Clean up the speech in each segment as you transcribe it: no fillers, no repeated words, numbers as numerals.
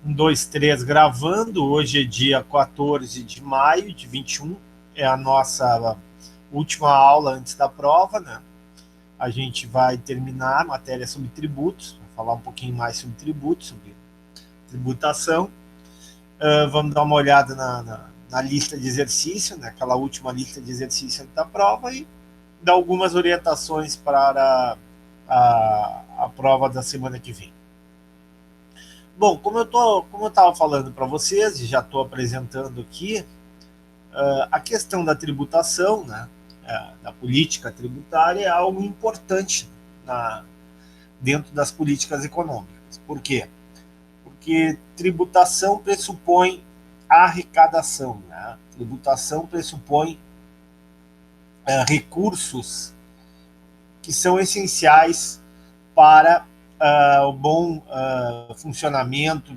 Um, dois, três, gravando. Hoje é dia 14 de maio de 21. É a nossa última aula antes da prova, né? A gente vai terminar a matéria sobre tributos, vai falar um pouquinho mais sobre tributos, sobre tributação. Vamos dar uma olhada na lista de exercício, né? Aquela última lista de exercício antes da prova e dar algumas orientações para a prova da semana que vem. Bom, como eu estava falando para vocês e já estou apresentando aqui, a questão da tributação, né, da política tributária é algo importante dentro das políticas econômicas. Por quê? Porque tributação pressupõe arrecadação, né? Tributação pressupõe recursos que são essenciais para o bom funcionamento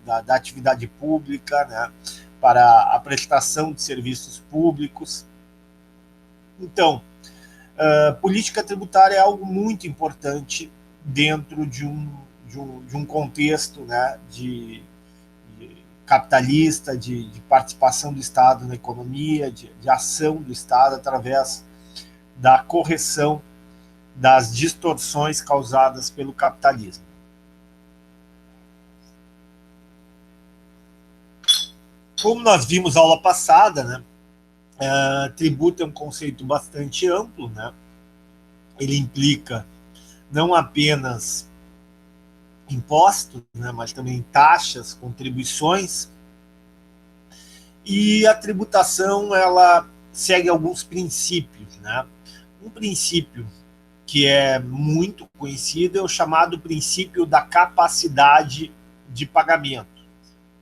da atividade pública, né, para a prestação de serviços públicos. Então, política tributária é algo muito importante dentro de um contexto, né, de capitalista, de participação do Estado na economia, de ação do Estado através da correção das distorções causadas pelo capitalismo. Como nós vimos na aula passada, né, tributo é um conceito bastante amplo, né? Ele implica não apenas impostos, né, mas também taxas, contribuições, e a tributação ela segue alguns princípios, né? Um princípio que é muito conhecido é o chamado princípio da capacidade de pagamento.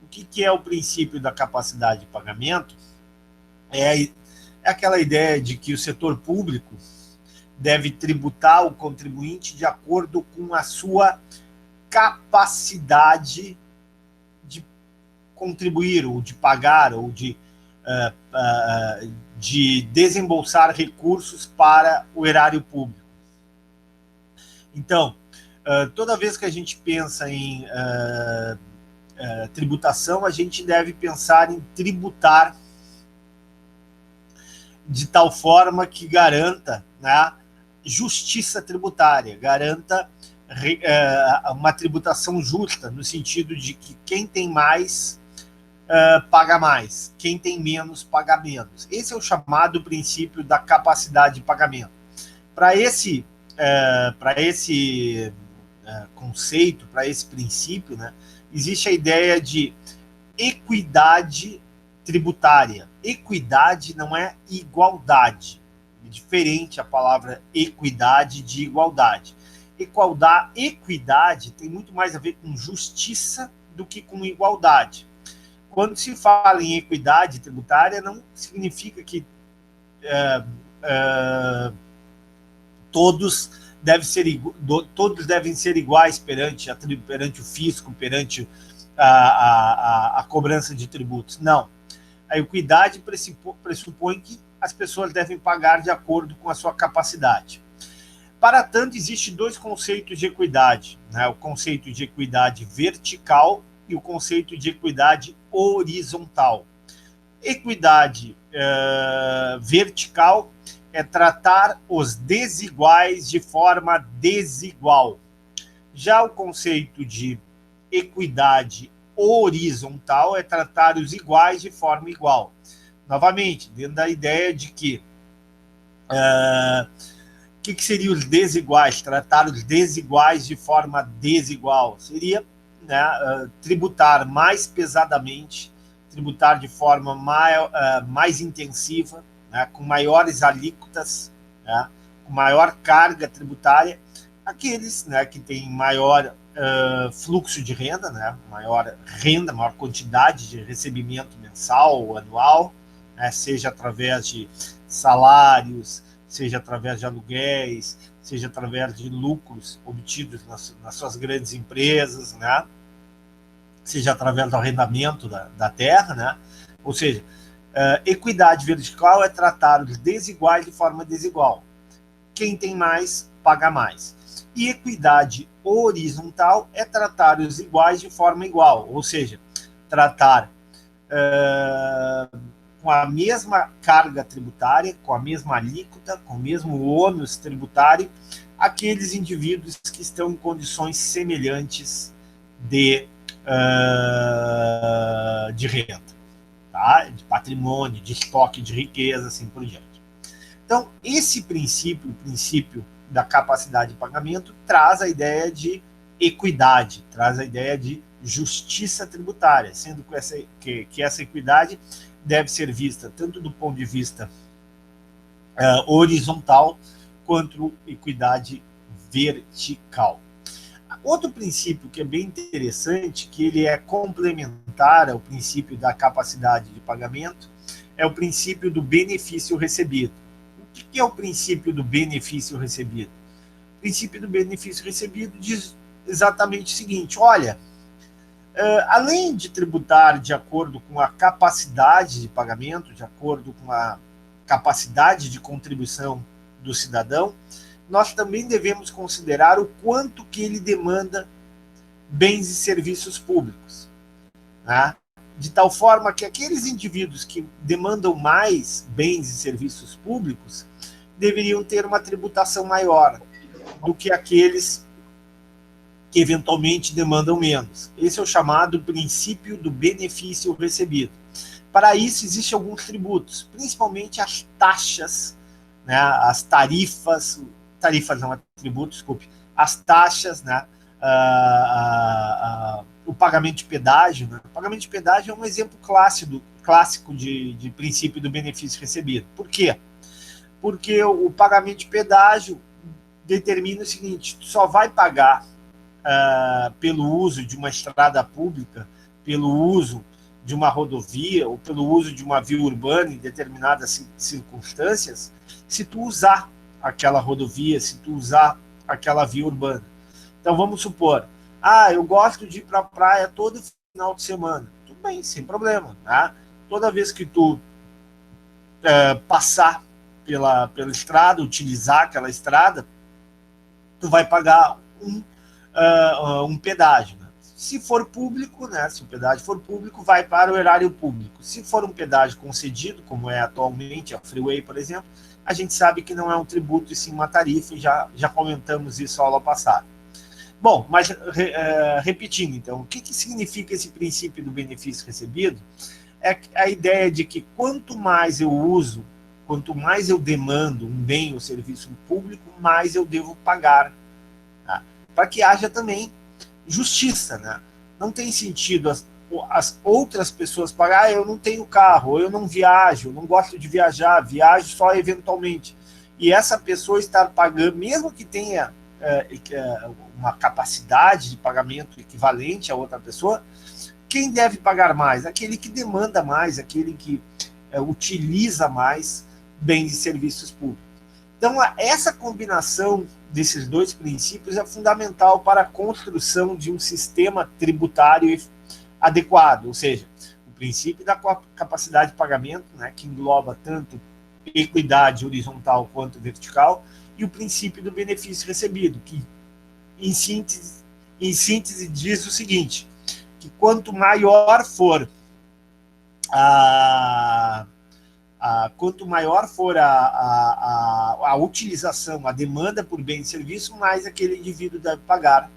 O que é o princípio da capacidade de pagamento? É aquela ideia de que o setor público deve tributar o contribuinte de acordo com a sua capacidade de contribuir, ou de pagar, ou de desembolsar recursos para o erário público. Então, toda vez que a gente pensa em tributação, a gente deve pensar em tributar de tal forma que garanta, né, justiça tributária, garanta uma tributação justa, no sentido de que quem tem mais paga mais, quem tem menos paga menos. Esse é o chamado princípio da capacidade de pagamento. Para esse conceito, para esse princípio, né, existe a ideia de equidade tributária. Equidade não é igualdade. É diferente a palavra equidade de igualdade. Equidade tem muito mais a ver com justiça do que com igualdade. Quando se fala em equidade tributária, não significa que todos devem ser iguais perante o fisco, perante a cobrança de tributos. Não. A equidade pressupõe que as pessoas devem pagar de acordo com a sua capacidade. Para tanto, existem dois conceitos de equidade, né? O conceito de equidade vertical e o conceito de equidade horizontal. Equidade vertical é tratar os desiguais de forma desigual. Já o conceito de equidade horizontal é tratar os iguais de forma igual. Novamente, dentro da ideia de que que seriam os desiguais? Tratar os desiguais de forma desigual. Seria, né, tributar mais pesadamente, tributar de forma mais intensiva, né, com maiores alíquotas, né, com maior carga tributária, aqueles, né, que têm maior fluxo de renda, né, maior quantidade de recebimento mensal ou anual, né, seja através de salários, seja através de aluguéis, seja através de lucros obtidos nas suas grandes empresas, né, seja através do arrendamento da terra, né, ou seja, equidade vertical é tratar os desiguais de forma desigual. Quem tem mais, paga mais. E equidade horizontal é tratar os iguais de forma igual, ou seja, tratar com a mesma carga tributária, com a mesma alíquota, com o mesmo ônus tributário, aqueles indivíduos que estão em condições semelhantes de renda, tá? De patrimônio, de estoque de riqueza, assim por diante. Então, esse princípio, o princípio da capacidade de pagamento, traz a ideia de equidade, traz a ideia de justiça tributária, sendo que essa equidade deve ser vista tanto do ponto de vista horizontal quanto equidade vertical. Outro princípio que é bem interessante, que ele é complementar ao princípio da capacidade de pagamento, é o princípio do benefício recebido. O que é o princípio do benefício recebido? O princípio do benefício recebido diz exatamente o seguinte: olha, além de tributar de acordo com a capacidade de pagamento, de acordo com a capacidade de contribuição do cidadão, nós também devemos considerar o quanto que ele demanda bens e serviços públicos, né? De tal forma que aqueles indivíduos que demandam mais bens e serviços públicos deveriam ter uma tributação maior do que aqueles que eventualmente demandam menos. Esse é o chamado princípio do benefício recebido. Para isso, existem alguns tributos, principalmente as taxas, né, as tarifas não é tributo, desculpe, as taxas, né, o pagamento de pedágio. Né? O pagamento de pedágio é um exemplo clássico de princípio do benefício recebido. Por quê? Porque o pagamento de pedágio determina o seguinte: tu só vai pagar pelo uso de uma estrada pública, pelo uso de uma rodovia ou pelo uso de uma via urbana em determinadas circunstâncias, se tu usar aquela rodovia, se tu usar aquela via urbana. Então vamos supor, eu gosto de ir para a praia todo final de semana. Tudo bem, sem problema. Tá? Toda vez que tu passar pela estrada, utilizar aquela estrada, tu vai pagar um pedágio. Né? Se for público, né, se o pedágio for público, vai para o erário público. Se for um pedágio concedido, como é atualmente a Freeway, por exemplo, a gente sabe que não é um tributo e sim uma tarifa, e já comentamos isso na aula passada. Bom, mas repetindo, então, o que significa esse princípio do benefício recebido? É a ideia de que quanto mais eu uso, quanto mais eu demando um bem ou serviço público, mais eu devo pagar. Tá? Para que haja também justiça. Né? Não tem sentido as outras pessoas pagar, eu não tenho carro, eu não viajo, não gosto de viajar, viajo só eventualmente. E essa pessoa estar pagando, mesmo que tenha uma capacidade de pagamento equivalente a outra pessoa, quem deve pagar mais? Aquele que demanda mais, aquele que utiliza mais bens e serviços públicos. Então, essa combinação desses dois princípios é fundamental para a construção de um sistema tributário adequado, ou seja, o princípio da capacidade de pagamento, né, que engloba tanto equidade horizontal quanto vertical, e o princípio do benefício recebido, que, em síntese diz o seguinte: que quanto maior for a utilização, a demanda por bem e serviço, mais aquele indivíduo deve pagar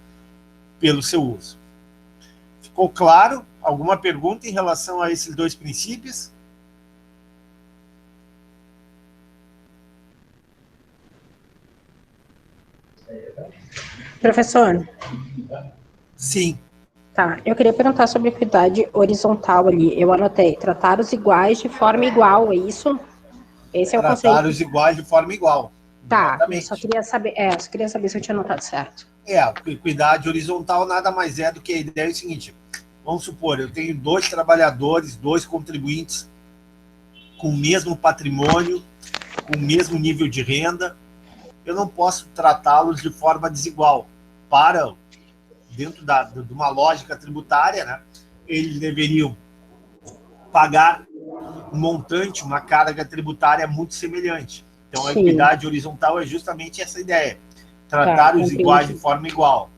pelo seu uso. Ficou claro? Alguma pergunta em relação a esses dois princípios? Professor? Sim. Tá, eu queria perguntar sobre equidade horizontal ali. Eu anotei, tratar os iguais de forma igual, é isso? Esse é o conceito. Tratar os iguais de forma igual. Tá, exatamente. eu só queria saber se eu tinha anotado certo. Equidade horizontal nada mais é do que a ideia é o seguinte: vamos supor, eu tenho 2 trabalhadores, 2 contribuintes com o mesmo patrimônio, com o mesmo nível de renda, eu não posso tratá-los de forma desigual. Dentro de uma lógica tributária, né, eles deveriam pagar um montante, uma carga tributária muito semelhante. Então, a equidade horizontal é justamente essa ideia: tratar os iguais de forma igual.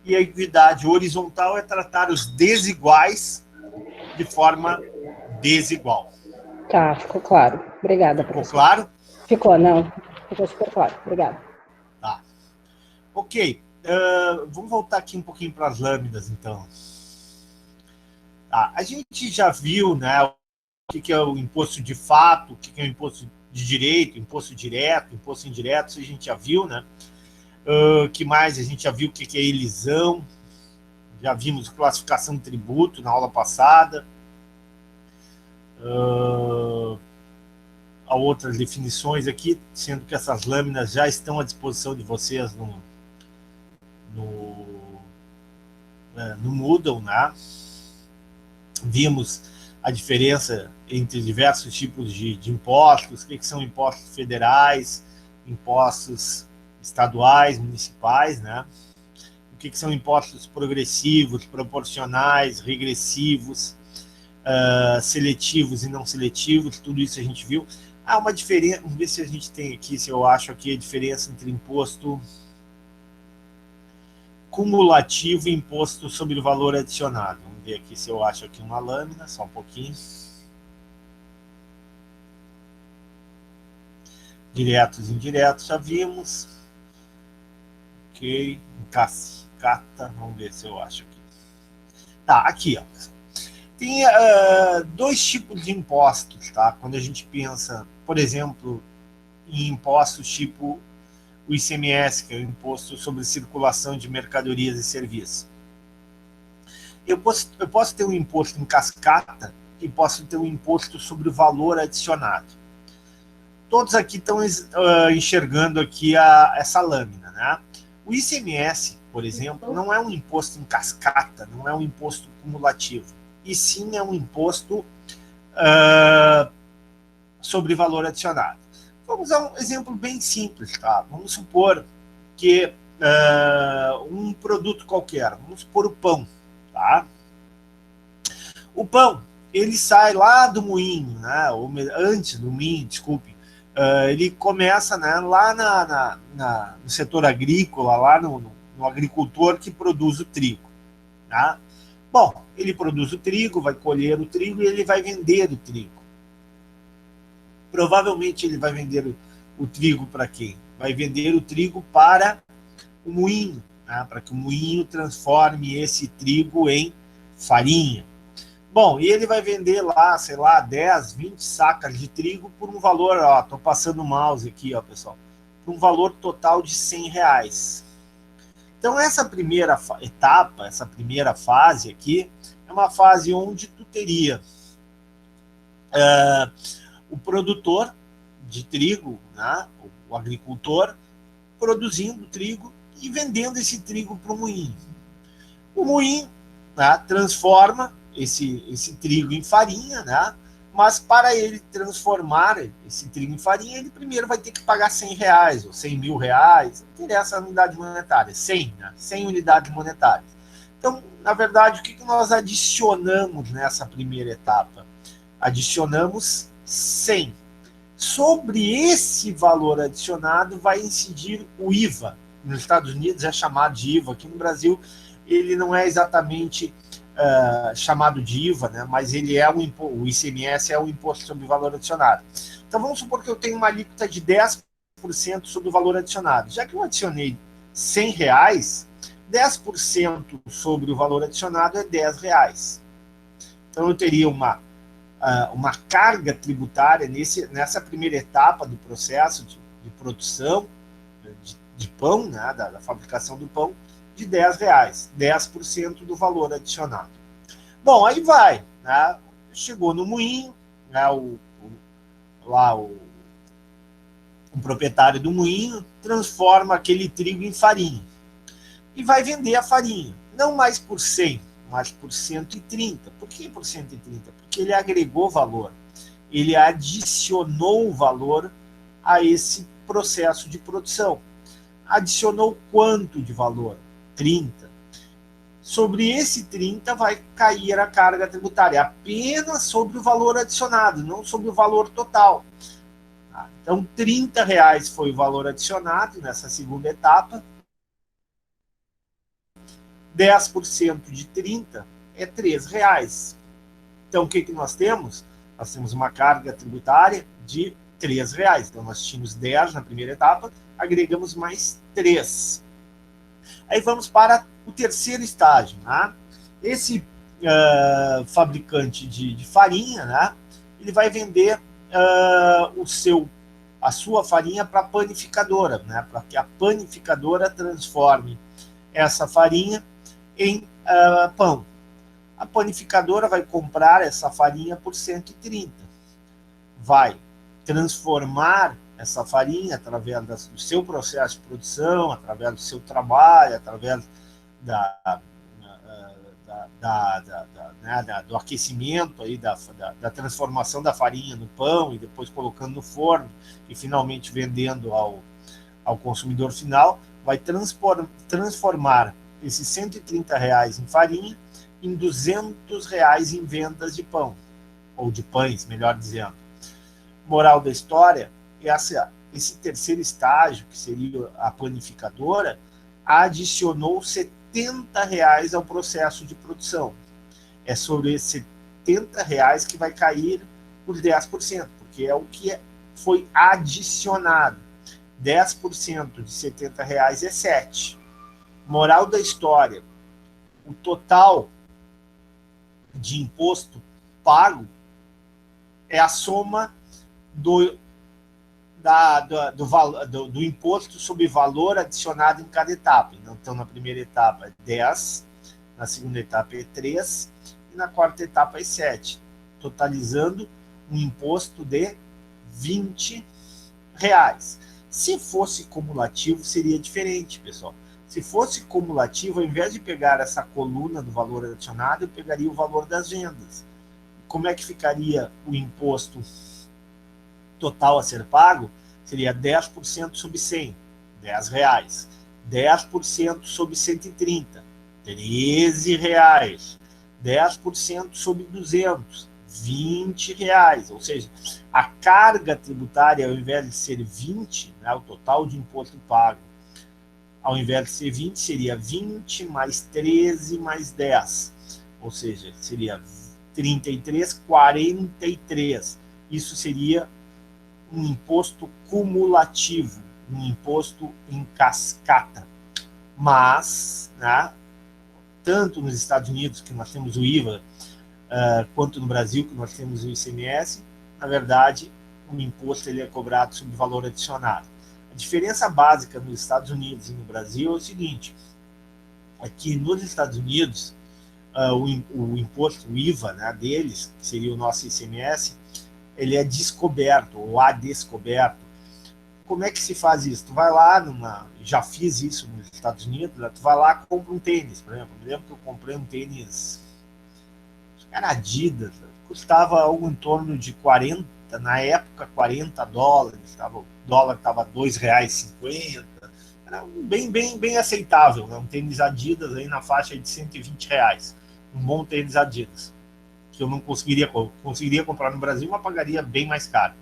E a equidade horizontal é tratar os desiguais de forma desigual. Tá, ficou claro. Obrigada, professor. Ficou claro? Ficou, não. Ficou super claro. Obrigada. Tá. Ok. Vamos voltar aqui um pouquinho para as lâminas, então. Tá. A gente já viu, né, o que é o imposto de fato, o que é o imposto de direito, imposto direto, imposto indireto, isso a gente já viu, né? Que mais? A gente já viu o que é elisão, já vimos classificação de tributo na aula passada. Há outras definições aqui, sendo que essas lâminas já estão à disposição de vocês no Moodle, né? Vimos a diferença entre diversos tipos de impostos, o que são impostos federais, impostos estaduais, municipais, né? O que são impostos progressivos, proporcionais, regressivos, seletivos e não seletivos, tudo isso a gente viu. Há uma diferença, vamos ver se a gente tem aqui, se eu acho aqui a diferença entre imposto cumulativo e imposto sobre o valor adicionado. Vamos ver aqui se eu acho aqui uma lâmina, só um pouquinho. Diretos e indiretos, já vimos. Ok, cascata, vamos ver se eu acho aqui. Tá, aqui, ó. Tem dois tipos de impostos, tá? Quando a gente pensa, por exemplo, em impostos tipo o ICMS, que é o Imposto sobre Circulação de Mercadorias e Serviços. Eu posso ter um imposto em cascata e posso ter um imposto sobre o valor adicionado. Todos aqui estão enxergando aqui essa lâmina, né? O ICMS, por exemplo, não é um imposto em cascata, não é um imposto cumulativo, e sim é um imposto sobre valor adicionado. Vamos dar um exemplo bem simples, tá? Vamos supor que um produto qualquer, vamos supor o pão, tá? O pão, ele sai lá do moinho, né? Ou antes do moinho, desculpe, ele começa, né, lá no setor agrícola, lá no agricultor que produz o trigo, tá? Bom, ele produz o trigo, vai colher o trigo e ele vai vender o trigo. Provavelmente ele vai vender o trigo para quem? Vai vender o trigo para o moinho, né? Para que o moinho transforme esse trigo em farinha. Bom, e ele vai vender lá, sei lá, 10, 20 sacas de trigo por um valor, ó, estou passando o mouse aqui, ó, pessoal, por um valor total de R$100. Então, essa primeira etapa, essa primeira fase aqui, é uma fase onde tu teria o produtor de trigo, né, o agricultor, produzindo trigo e vendendo esse trigo para o moinho. O moinho, né, transforma esse trigo em farinha, né, mas para ele transformar esse trigo em farinha, ele primeiro vai ter que pagar R$100 ou R$100 mil, não interessa a unidade monetária, 100, né, 100 unidades monetárias. Então, na verdade, o que nós adicionamos nessa primeira etapa? Adicionamos 100. Sobre esse valor adicionado vai incidir o IVA. Nos Estados Unidos é chamado de IVA, aqui no Brasil ele não é exatamente chamado de IVA, né? Mas ele é o ICMS é o Imposto sobre o Valor Adicionado. Então vamos supor que eu tenho uma alíquota de 10% sobre o valor adicionado. Já que eu adicionei R$100, 10% sobre o valor adicionado é R$10. Então eu teria uma carga tributária nessa primeira etapa do processo de produção de pão, né, da fabricação do pão, de R$10, 10% do valor adicionado. Bom, aí vai, né, chegou no moinho, né, o proprietário do moinho transforma aquele trigo em farinha e vai vender a farinha, não mais por 100, mas por 130. Por que por 130? Porque ele agregou valor, ele adicionou valor a esse processo de produção. Adicionou quanto de valor? 30. Sobre esse 30 vai cair a carga tributária, apenas sobre o valor adicionado, não sobre o valor total. Então, R$30 foi o valor adicionado nessa segunda etapa, 10% de 30 é R$3. Então, o que nós temos? Nós temos uma carga tributária de R$3. Então, nós tínhamos 10 na primeira etapa, agregamos mais 3. Aí vamos para o terceiro estágio. Né? Esse fabricante de farinha, né? Ele vai vender a sua farinha para a panificadora, né? Para que a panificadora transforme essa farinha em pão. A panificadora vai comprar essa farinha por 130. Vai transformar essa farinha através do seu processo de produção, através do seu trabalho, através do aquecimento, aí, da transformação da farinha no pão e depois colocando no forno e finalmente vendendo ao consumidor final, vai transformar esses R$130 em farinha em R$200 em vendas de pão, ou de pães, melhor dizendo. Moral da história, esse terceiro estágio, que seria a panificadora, adicionou R$70 ao processo de produção. É sobre esses R$70 que vai cair por 10%, porque é o que foi adicionado. 10% de R$70 é 7. Moral da história, o total de imposto pago é a soma do imposto sobre valor adicionado em cada etapa. Então, na primeira etapa é 10, na segunda etapa é 3 e na quarta etapa é 7, totalizando um imposto de R$20. Se fosse cumulativo, seria diferente, pessoal. Se fosse cumulativo, ao invés de pegar essa coluna do valor adicionado, eu pegaria o valor das vendas. Como é que ficaria o imposto total a ser pago? Seria 10% sobre 100, R$10. 10% sobre 130, R$13. 10% sobre 200, R$20. Ou seja, a carga tributária, ao invés de ser 20, né, o total de imposto pago, ao invés de ser 20, seria 20 mais 13 mais 10. Ou seja, seria 33, 43. Isso seria um imposto cumulativo, um imposto em cascata. Mas, né, tanto nos Estados Unidos, que nós temos o IVA, quanto no Brasil, que nós temos o ICMS, na verdade, o imposto ele é cobrado sobre valor adicionado. A diferença básica nos Estados Unidos e no Brasil é o seguinte: aqui nos Estados Unidos, o imposto, o IVA, né, deles, que seria o nosso ICMS, ele é descoberto ou adescoberto. Como é que se faz isso? Tu vai lá, já fiz isso nos Estados Unidos, tu vai lá e compra um tênis, por exemplo. Eu me lembro que eu comprei um tênis, era Adidas, custava algo em torno de 40, na época $40, o dólar estava R$2,50, era bem aceitável, né? Um tênis Adidas aí na faixa de R$120, um bom tênis Adidas, que eu não conseguiria comprar no Brasil, mas pagaria bem mais caro.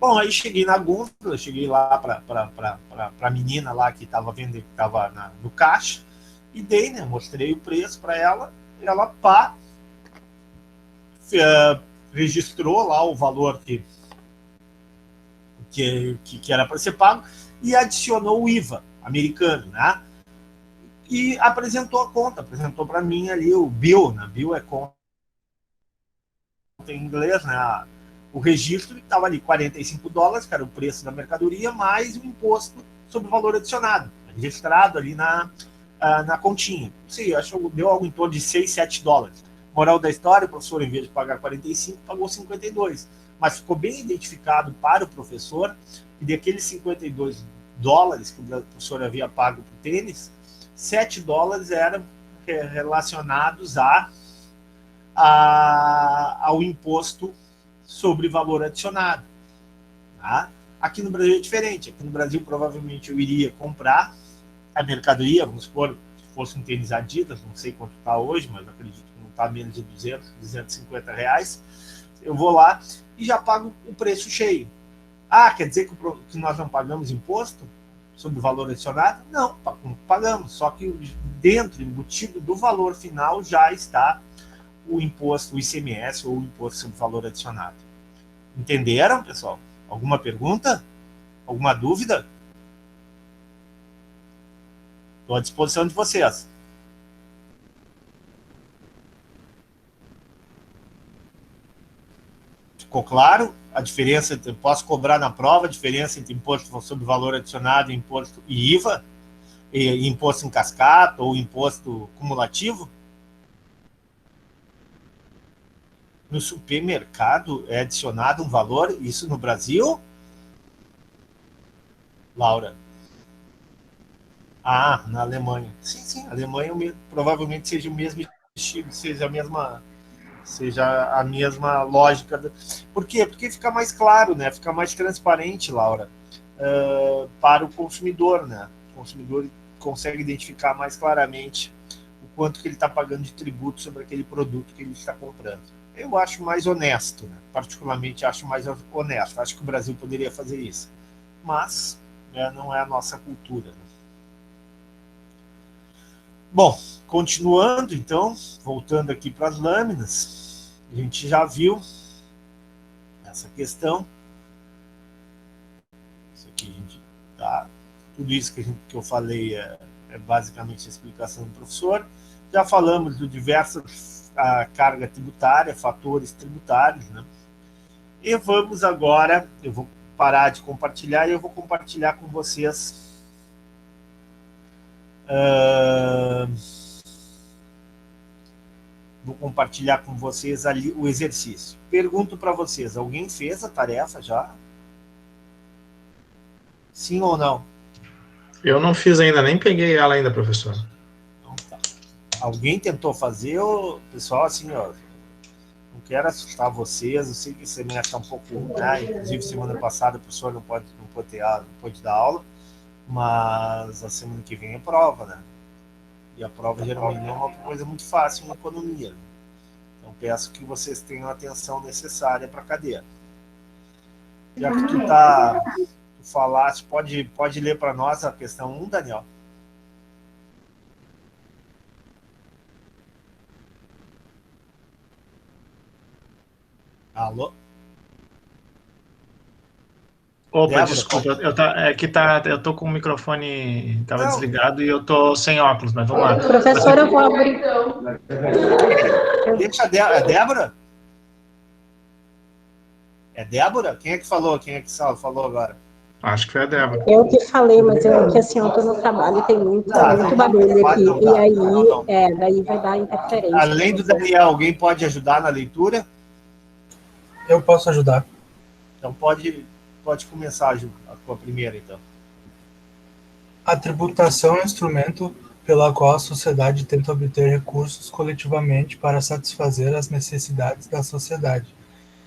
Bom, aí cheguei na gôndola, cheguei lá para a menina lá que estava vendendo, que estava no caixa, e dei, né? Mostrei o preço para ela, registrou lá o valor que era para ser pago e adicionou o IVA americano, né? E apresentou a conta, apresentou para mim ali o bill, né? Bill é conta em inglês, né? O registro estava ali $45, que era o preço da mercadoria, mais o imposto sobre o valor adicionado, registrado ali na continha. Sim, acho que deu algo em torno de $6, $7. Moral da história, o professor, em vez de pagar 45, pagou 52. Mas ficou bem identificado para o professor que daqueles $52 que o professor havia pago para o tênis, $7 eram relacionados ao imposto sobre valor adicionado. Tá? Aqui no Brasil é diferente. Aqui no Brasil, provavelmente, eu iria comprar a mercadoria, vamos supor, se fosse um tênis Adidas, não sei quanto está hoje, mas acredito que não está menos de R$250. Eu vou lá e já pago o preço cheio. Ah, quer dizer que nós não pagamos imposto? sobre o valor adicionado? Não, pagamos, só que dentro, embutido do valor final, já está o imposto, o ICMS ou o imposto sobre valor adicionado. Entenderam, pessoal? Alguma pergunta? Alguma dúvida? Estou à disposição de vocês. Ficou claro? A diferença, posso cobrar na prova a diferença entre imposto sobre valor adicionado e imposto e IVA? E imposto em cascata ou imposto cumulativo? No supermercado é adicionado um valor, isso no Brasil? Laura? Ah, na Alemanha. Sim, sim, a Alemanha provavelmente seja o mesmo estilo, seja a mesma lógica. Por quê? Porque fica mais claro, né? Fica mais transparente, Laura, para o consumidor, né? O consumidor consegue identificar mais claramente o quanto que ele está pagando de tributo sobre aquele produto que ele está comprando. Eu acho mais honesto, né? Particularmente acho mais honesto. Acho que o Brasil poderia fazer isso. Mas não é a nossa cultura. Né? Bom, continuando então, voltando aqui para as lâminas, a gente já viu essa questão. Isso aqui a gente tá. Tudo isso que eu falei é basicamente a explicação do professor. Já falamos de diversas a carga tributária, fatores tributários, né? E vamos agora, eu vou parar de compartilhar e eu vou compartilhar com vocês vou compartilhar com vocês ali o exercício. Pergunto para vocês, alguém fez a tarefa já? Sim ou não? Eu não fiz ainda, nem peguei ela ainda, professor. Então, tá. Alguém tentou fazer, pessoal, assim, ó, não quero assustar vocês, eu sei que esse semestre está um pouco, né? Inclusive semana passada o professor não pôde dar aula, mas a semana que vem é prova, né? E a prova geralmente não é uma coisa muito fácil em economia. Né? Então peço que vocês tenham a atenção necessária para a cadeira. Já que tu falaste, pode ler para nós a questão 1, Daniel? Alô? Opa, Débora, desculpa, eu tô com o microfone, estava desligado e eu tô sem óculos, mas vamos lá. Professora, eu vou abrir. Deixa a Débora? É Débora? Quem é que falou? Quem é que falou agora? Acho que foi a Débora. Eu que falei, mas eu que assim, eu tô no trabalho e tem muito barulho aqui. E aí, daí vai dar interferência. Além do Daniel, alguém pode ajudar na leitura? Eu posso ajudar. Então pode começar a primeira, então. A tributação é um instrumento pela qual a sociedade tenta obter recursos coletivamente para satisfazer as necessidades da sociedade.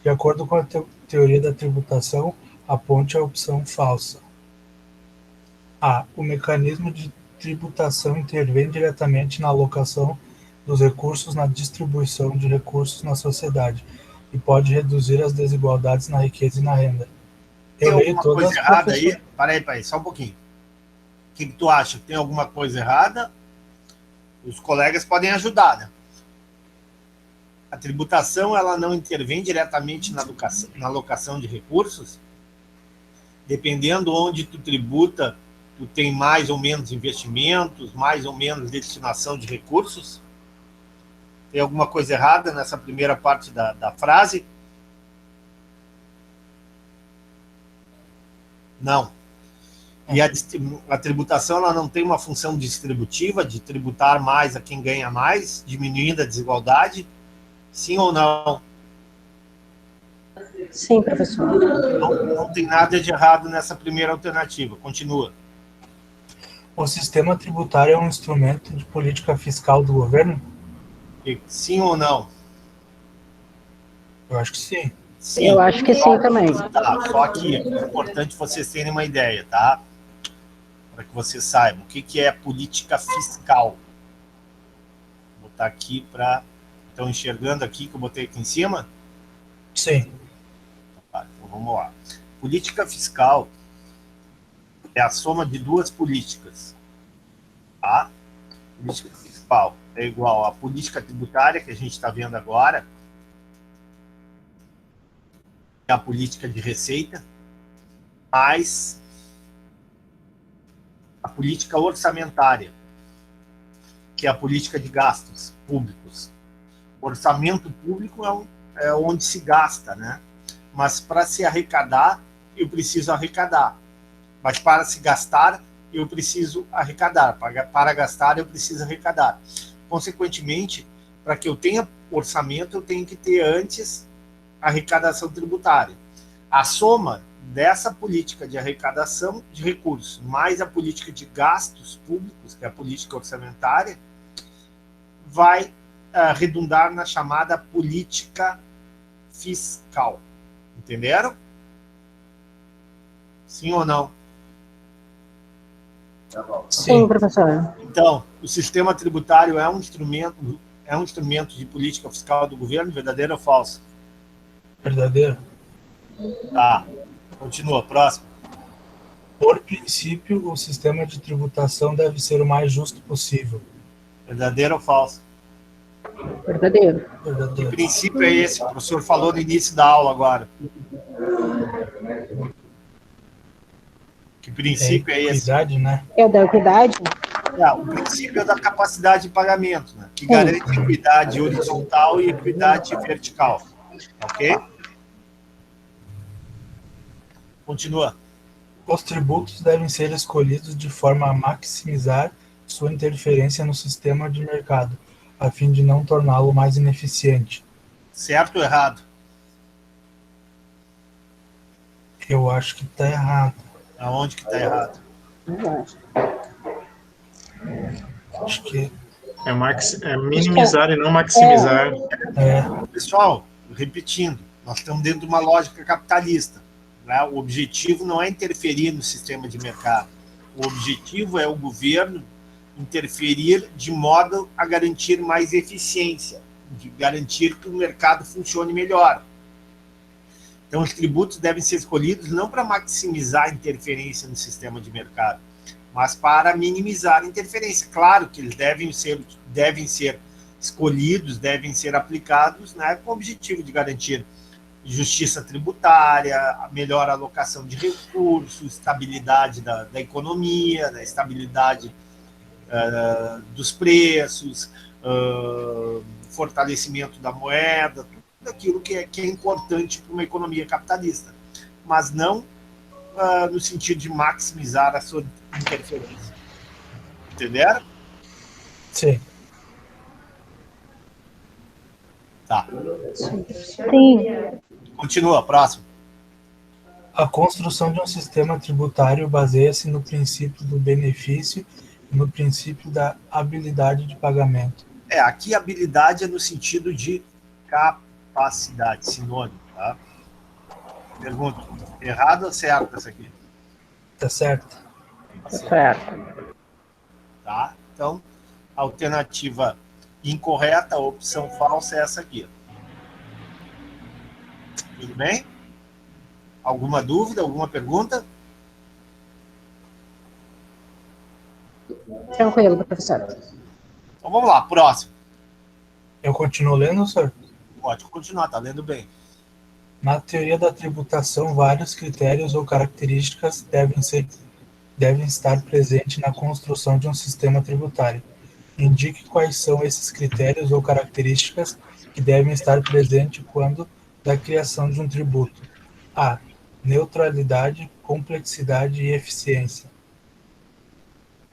De acordo com a teoria da tributação, aponte a opção falsa. A. O mecanismo de tributação intervém diretamente na alocação dos recursos na distribuição de recursos na sociedade e pode reduzir as desigualdades na riqueza e na renda. Tem alguma coisa errada aí? Peraí, só um pouquinho. O que tu acha? Tem alguma coisa errada? Os colegas podem ajudar, né? A tributação, ela não intervém diretamente na alocação de recursos? Dependendo onde tu tributa, tu tem mais ou menos investimentos, mais ou menos destinação de recursos? Tem alguma coisa errada nessa primeira parte da frase? Não. E a tributação ela não tem uma função distributiva, de tributar mais a quem ganha mais, diminuindo a desigualdade? Sim ou não? Sim, professor. Não tem nada de errado nessa primeira alternativa. Continua. O sistema tributário é um instrumento de política fiscal do governo? Sim ou não? Eu acho que sim. Sim. Eu acho que sim também. Tá, só que é importante vocês terem uma ideia, tá? Para que vocês saibam o que é política fiscal. Vou botar aqui para... Estão enxergando aqui que eu botei aqui em cima? Sim. Tá, então vamos lá. Política fiscal é a soma de duas políticas. Tá? A política fiscal é igual à política tributária, que a gente está vendo agora, é a política de receita, mais a política orçamentária, que é a política de gastos públicos. O orçamento público é onde se gasta, né? Mas para se arrecadar, eu preciso arrecadar. Mas para se gastar, eu preciso arrecadar. Para gastar, eu preciso arrecadar. Consequentemente, para que eu tenha orçamento, eu tenho que ter antes arrecadação tributária. A soma dessa política de arrecadação de recursos, mais a política de gastos públicos, que é a política orçamentária, vai redundar na chamada política fiscal. Entenderam? Sim ou não? Sim, professor. Então, o sistema tributário é um instrumento de política fiscal do governo, verdadeiro ou falso? Verdadeiro. Tá. Continua, próximo. Por princípio, o sistema de tributação deve ser o mais justo possível. Verdadeiro ou falso? Verdadeiro. Que Verdadeiro. princípio é esse? O professor falou no início da aula agora. Que princípio é esse? Equidade, né? É o da equidade? O princípio é da capacidade de pagamento, né? Que garante equidade horizontal e equidade vertical. Ok? Continua. Os tributos devem ser escolhidos de forma a maximizar sua interferência no sistema de mercado, a fim de não torná-lo mais ineficiente. Certo ou errado? Eu acho que está errado. Aonde que está errado? Acho que É minimizar e não maximizar. Pessoal, repetindo, nós estamos dentro de uma lógica capitalista. Né? O objetivo não é interferir no sistema de mercado. O objetivo é o governo interferir de modo a garantir mais eficiência, de garantir que o mercado funcione melhor. Então, os tributos devem ser escolhidos não para maximizar a interferência no sistema de mercado, mas para minimizar a interferência. Claro que eles devem ser escolhidos, devem ser aplicados, né, com o objetivo de garantir justiça tributária, a melhor alocação de recursos, estabilidade da economia, né, estabilidade dos preços, fortalecimento da moeda, tudo aquilo que é importante para uma economia capitalista, mas não no sentido de maximizar a sua interferência. Entenderam? sim. Tá. Sim. Continua, próximo. A construção de um sistema tributário baseia-se no princípio do benefício e no princípio da habilidade de pagamento. Aqui habilidade é no sentido de capacidade, sinônimo, tá? Pergunto, errado ou certo essa aqui? Tá certo? Certo. Tá? Então, a alternativa incorreta, a opção falsa é essa aqui. Tudo bem? Alguma dúvida, alguma pergunta? Tranquilo, professor. Então vamos lá, próximo. Eu continuo lendo, senhor? Pode continuar, tá lendo bem. Na teoria da tributação, vários critérios ou características devem estar presentes na construção de um sistema tributário. Indique quais são esses critérios ou características que devem estar presentes quando da criação de um tributo. A. Neutralidade, complexidade e eficiência.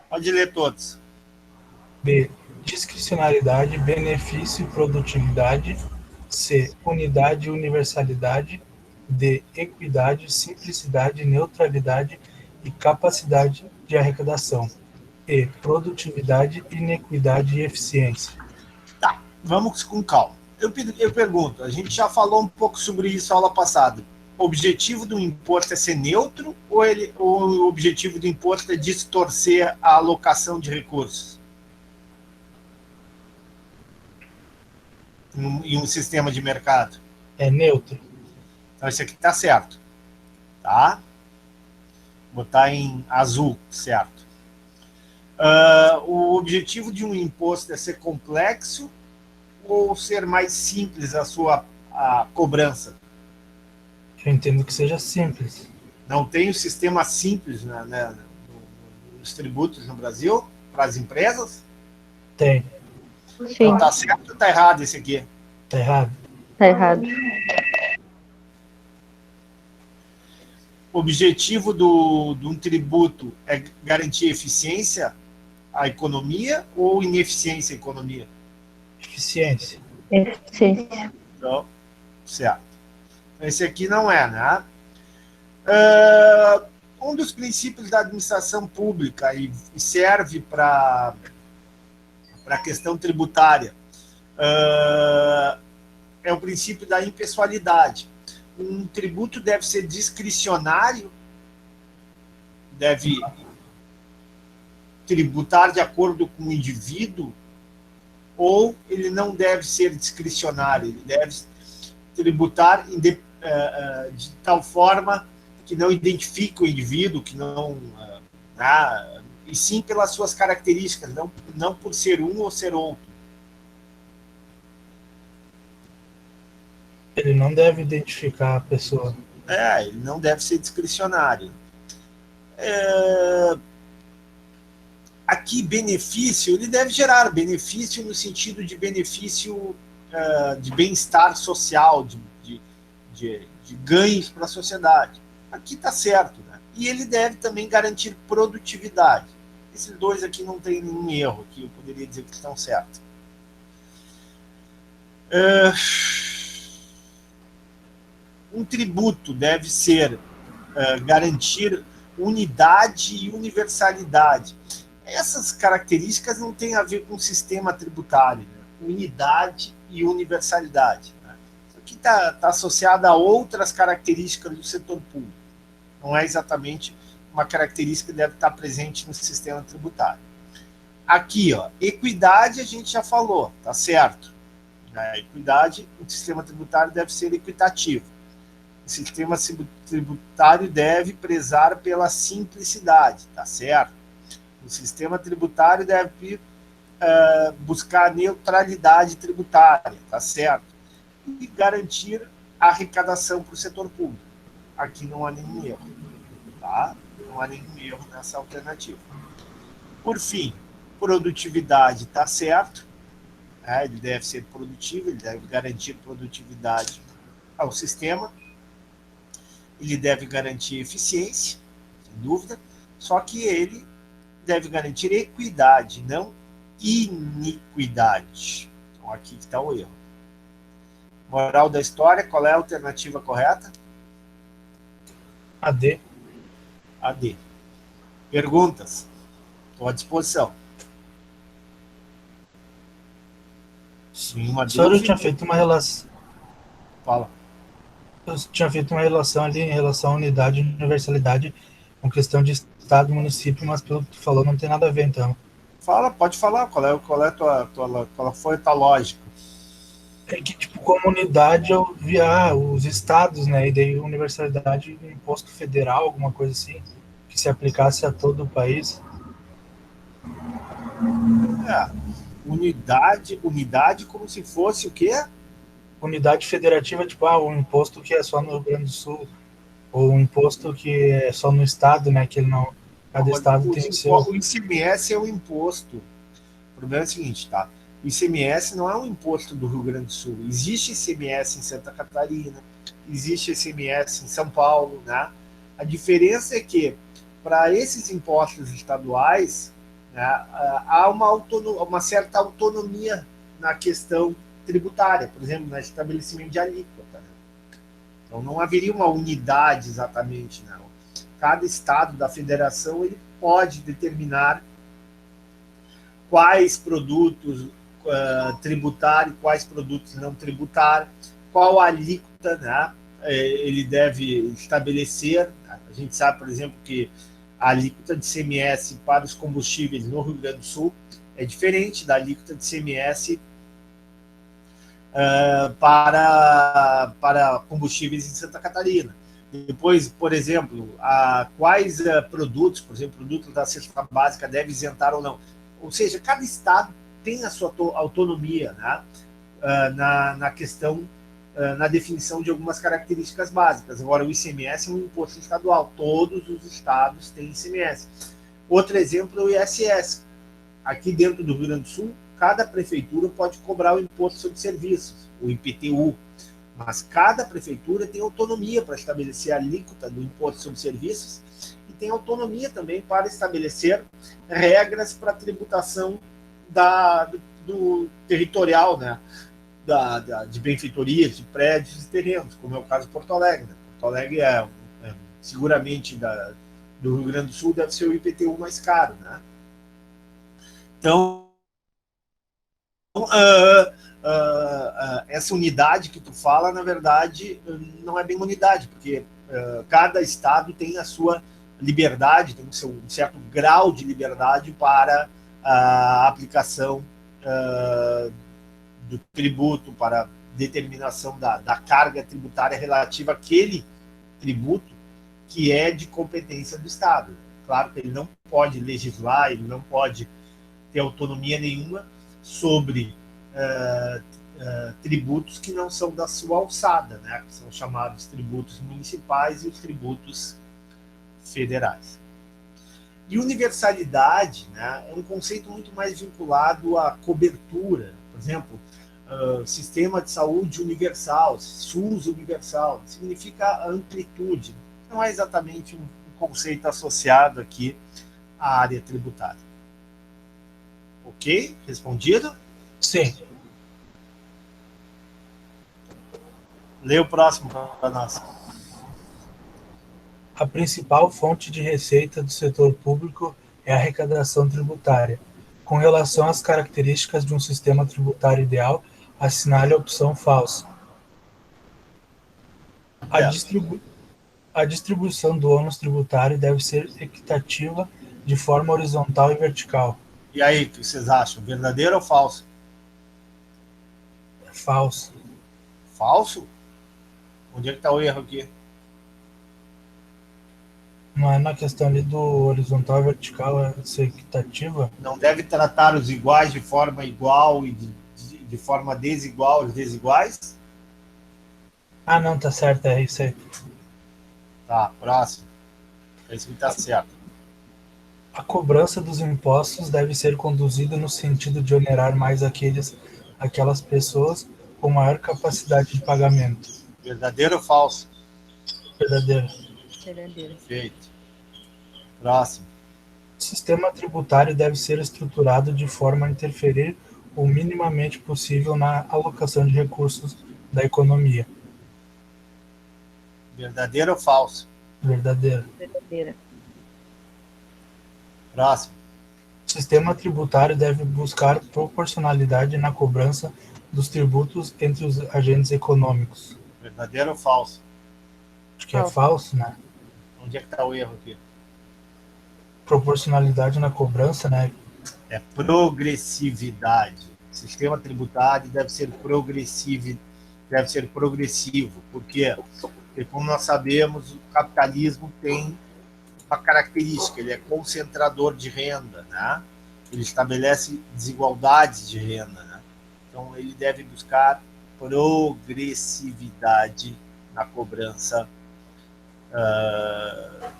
Pode ler todos. B. Discricionariedade, benefício e produtividade. C. Unidade e universalidade. D. Equidade, simplicidade, neutralidade e capacidade de arrecadação. E. Produtividade, inequidade e eficiência. Tá, vamos com calma. Eu pergunto, a gente já falou um pouco sobre isso na aula passada. O objetivo do imposto é ser neutro ou o objetivo do imposto é distorcer a alocação de recursos? Em um sistema de mercado. É neutro. Então, isso aqui está certo. Tá? botar em azul, certo? O objetivo de um imposto é ser complexo ou ser mais simples a cobrança? Eu entendo que seja simples. Não tem um sistema simples nos tributos no Brasil para as empresas? Tem. Sim, Então, tá certo ou tá errado esse aqui? Tá errado. tá errado. O objetivo de um tributo é garantir eficiência à economia ou ineficiência à economia? Eficiência. Eficiência. Então, certo. Esse aqui não é, né? Um dos princípios da administração pública e serve para a questão tributária é o princípio da impessoalidade. Um tributo deve ser discricionário, deve tributar de acordo com o indivíduo, ou ele não deve ser discricionário, ele deve tributar de tal forma que não identifique o indivíduo, que não, e sim pelas suas características, não por ser um ou ser outro. Ele não deve identificar a pessoa. Ele não deve ser discricionário. Aqui, benefício, ele deve gerar benefício no sentido de benefício de bem-estar social, de ganhos para a sociedade. Aqui está certo, né? E ele deve também garantir produtividade. Esses dois aqui não tem nenhum erro, que eu poderia dizer que estão certos. Um tributo deve ser garantir unidade e universalidade. Essas características não têm a ver com o sistema tributário, né? Unidade e universalidade, né? Isso aqui está associado a outras características do setor público. Não é exatamente uma característica que deve estar presente no sistema tributário. Aqui, ó, equidade a gente já falou, tá certo? A equidade, o sistema tributário deve ser equitativo. O sistema tributário deve prezar pela simplicidade, tá certo? O sistema tributário deve buscar neutralidade tributária, tá certo? E garantir a arrecadação para o setor público. Aqui não há nenhum erro, tá? Não há nenhum erro nessa alternativa. Por fim, produtividade está certo, né? Ele deve ser produtivo, ele deve garantir produtividade ao sistema, ele deve garantir eficiência, sem dúvida, só que ele deve garantir equidade, não iniquidade. Então aqui está o erro. Moral da história, qual é a alternativa correta? AD. AD. Perguntas? Estou à disposição. Nenhuma O senhor dúvida? tinha feito uma relação. Fala. Eu tinha feito uma relação ali em relação à unidade e universalidade com questão de estado e município, mas pelo que tu falou não tem nada a ver, então. Fala, pode falar. Qual foi a tua lógica? É que, tipo, comunidade eu via os estados, né? E daí universalidade, imposto federal, alguma coisa assim, que se aplicasse a todo o país. Unidade como se fosse o quê? Unidade federativa, tipo, um imposto que é só no Rio Grande do Sul, ou um imposto que é só no estado, né? Que ele não. Cada estado tem o seu. O ICMS é um imposto. O problema é o seguinte, tá? O ICMS não é um imposto do Rio Grande do Sul. Existe ICMS em Santa Catarina, existe ICMS em São Paulo, né? A diferença é que, para esses impostos estaduais, né, há uma certa autonomia na questão tributária, por exemplo, no estabelecimento de alíquota. Né? Então, não haveria uma unidade exatamente, não. Cada estado da federação ele pode determinar quais produtos tributar e quais produtos não tributar, qual alíquota, né, ele deve estabelecer. A gente sabe, por exemplo, que a alíquota de CMS para os combustíveis no Rio Grande do Sul é diferente da alíquota de CMS para combustíveis em Santa Catarina. Depois, por exemplo, quais produtos, por exemplo, produtos da cesta básica devem isentar ou não. Ou seja, cada estado tem a sua autonomia, né? Na questão, na definição de algumas características básicas. Agora, o ICMS é um imposto estadual, todos os estados têm ICMS. Outro exemplo é o ISS. Aqui dentro do Rio Grande do Sul, cada prefeitura pode cobrar o imposto sobre serviços, o IPTU, mas cada prefeitura tem autonomia para estabelecer a alíquota do imposto sobre serviços e tem autonomia também para estabelecer regras para a tributação do territorial, né? De benfeitorias, de prédios e terrenos, como é o caso de Porto Alegre. Né? Porto Alegre seguramente do Rio Grande do Sul deve ser o IPTU mais caro. Né? Então, essa unidade que tu fala, na verdade, não é bem uma unidade, porque cada estado tem a sua liberdade, tem um certo grau de liberdade para a aplicação do tributo, para determinação da carga tributária relativa àquele tributo que é de competência do Estado. Claro que ele não pode legislar, ele não pode ter autonomia nenhuma sobre tributos que não são da sua alçada, né? Que são chamados tributos municipais e os tributos federais. E universalidade, né, é um conceito muito mais vinculado à cobertura. Por exemplo, sistema de saúde universal, SUS universal, significa amplitude. Não é exatamente um conceito associado aqui à área tributária. Ok? Respondido? Sim. Lê o próximo para nós. A principal fonte de receita do setor público é a arrecadação tributária. Com relação às características de um sistema tributário ideal, assinale a opção falsa. A distribuição do ônus tributário deve ser equitativa de forma horizontal e vertical. E aí, o que vocês acham? Verdadeiro ou falso? É falso. Falso? Onde é que está o erro aqui? Não é na questão ali do horizontal e vertical, é ser equitativa? Não deve tratar os iguais de forma igual e de forma desigual os desiguais? Ah, não, tá certo, é isso aí. Tá, próximo. Esse está certo. A cobrança dos impostos deve ser conduzida no sentido de onerar mais aquelas pessoas com maior capacidade de pagamento. Verdadeiro ou falso? Verdadeiro. Verdadeiro. Perfeito. Próximo. O sistema tributário deve ser estruturado de forma a interferir o minimamente possível na alocação de recursos da economia. Verdadeiro ou falso? Verdadeiro. Verdadeira. Próximo. O sistema tributário deve buscar proporcionalidade na cobrança dos tributos entre os agentes econômicos. Verdadeiro ou falso? Acho que é falso, né? Onde é que está o erro aqui? Proporcionalidade na cobrança, né? É progressividade. O sistema tributário deve ser progressivo. Por quê? Porque, como nós sabemos, o capitalismo tem uma característica, ele é concentrador de renda, né? Ele estabelece desigualdades de renda, né? Então, ele deve buscar progressividade na cobrança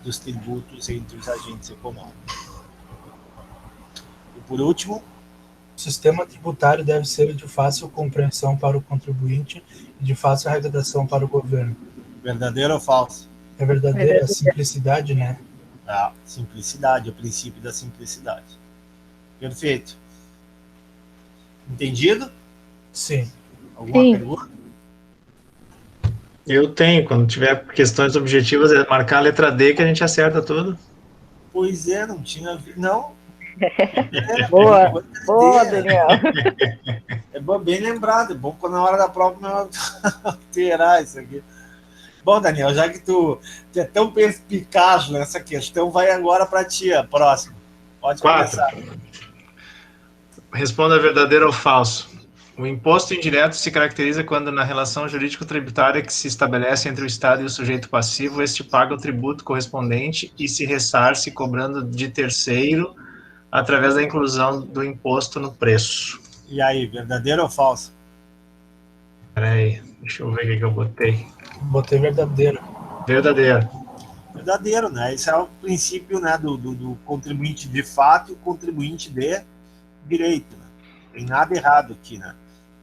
dos tributos entre os agentes econômicos. E, por último, o sistema tributário deve ser de fácil compreensão para o contribuinte e de fácil arrecadação para o governo. Verdadeiro ou falso? É verdadeiro, a simplicidade, né? A simplicidade, o princípio da simplicidade. Perfeito. Entendido? Sim. Alguma Sim. pergunta? Eu tenho, quando tiver questões objetivas, é marcar a letra D que a gente acerta tudo. Pois é, não tinha... Não. Boa, boa, Daniel. É bem lembrado, é bom quando na hora da prova não alterar isso aqui. Bom, Daniel, já que tu é tão perspicaz nessa questão, vai agora para ti, a próxima. Pode 4. começar. Responda verdadeiro ou falso. O imposto indireto se caracteriza quando, na relação jurídico-tributária que se estabelece entre o Estado e o sujeito passivo, este paga o tributo correspondente e se ressarce cobrando de terceiro através da inclusão do imposto no preço. E aí, verdadeiro ou falso? Peraí, deixa eu ver o que eu botei. Botei verdadeiro. Verdadeiro. Verdadeiro, né? Esse é o princípio, né, do contribuinte de fato e o contribuinte de direito. Né? Não tem nada errado aqui, né?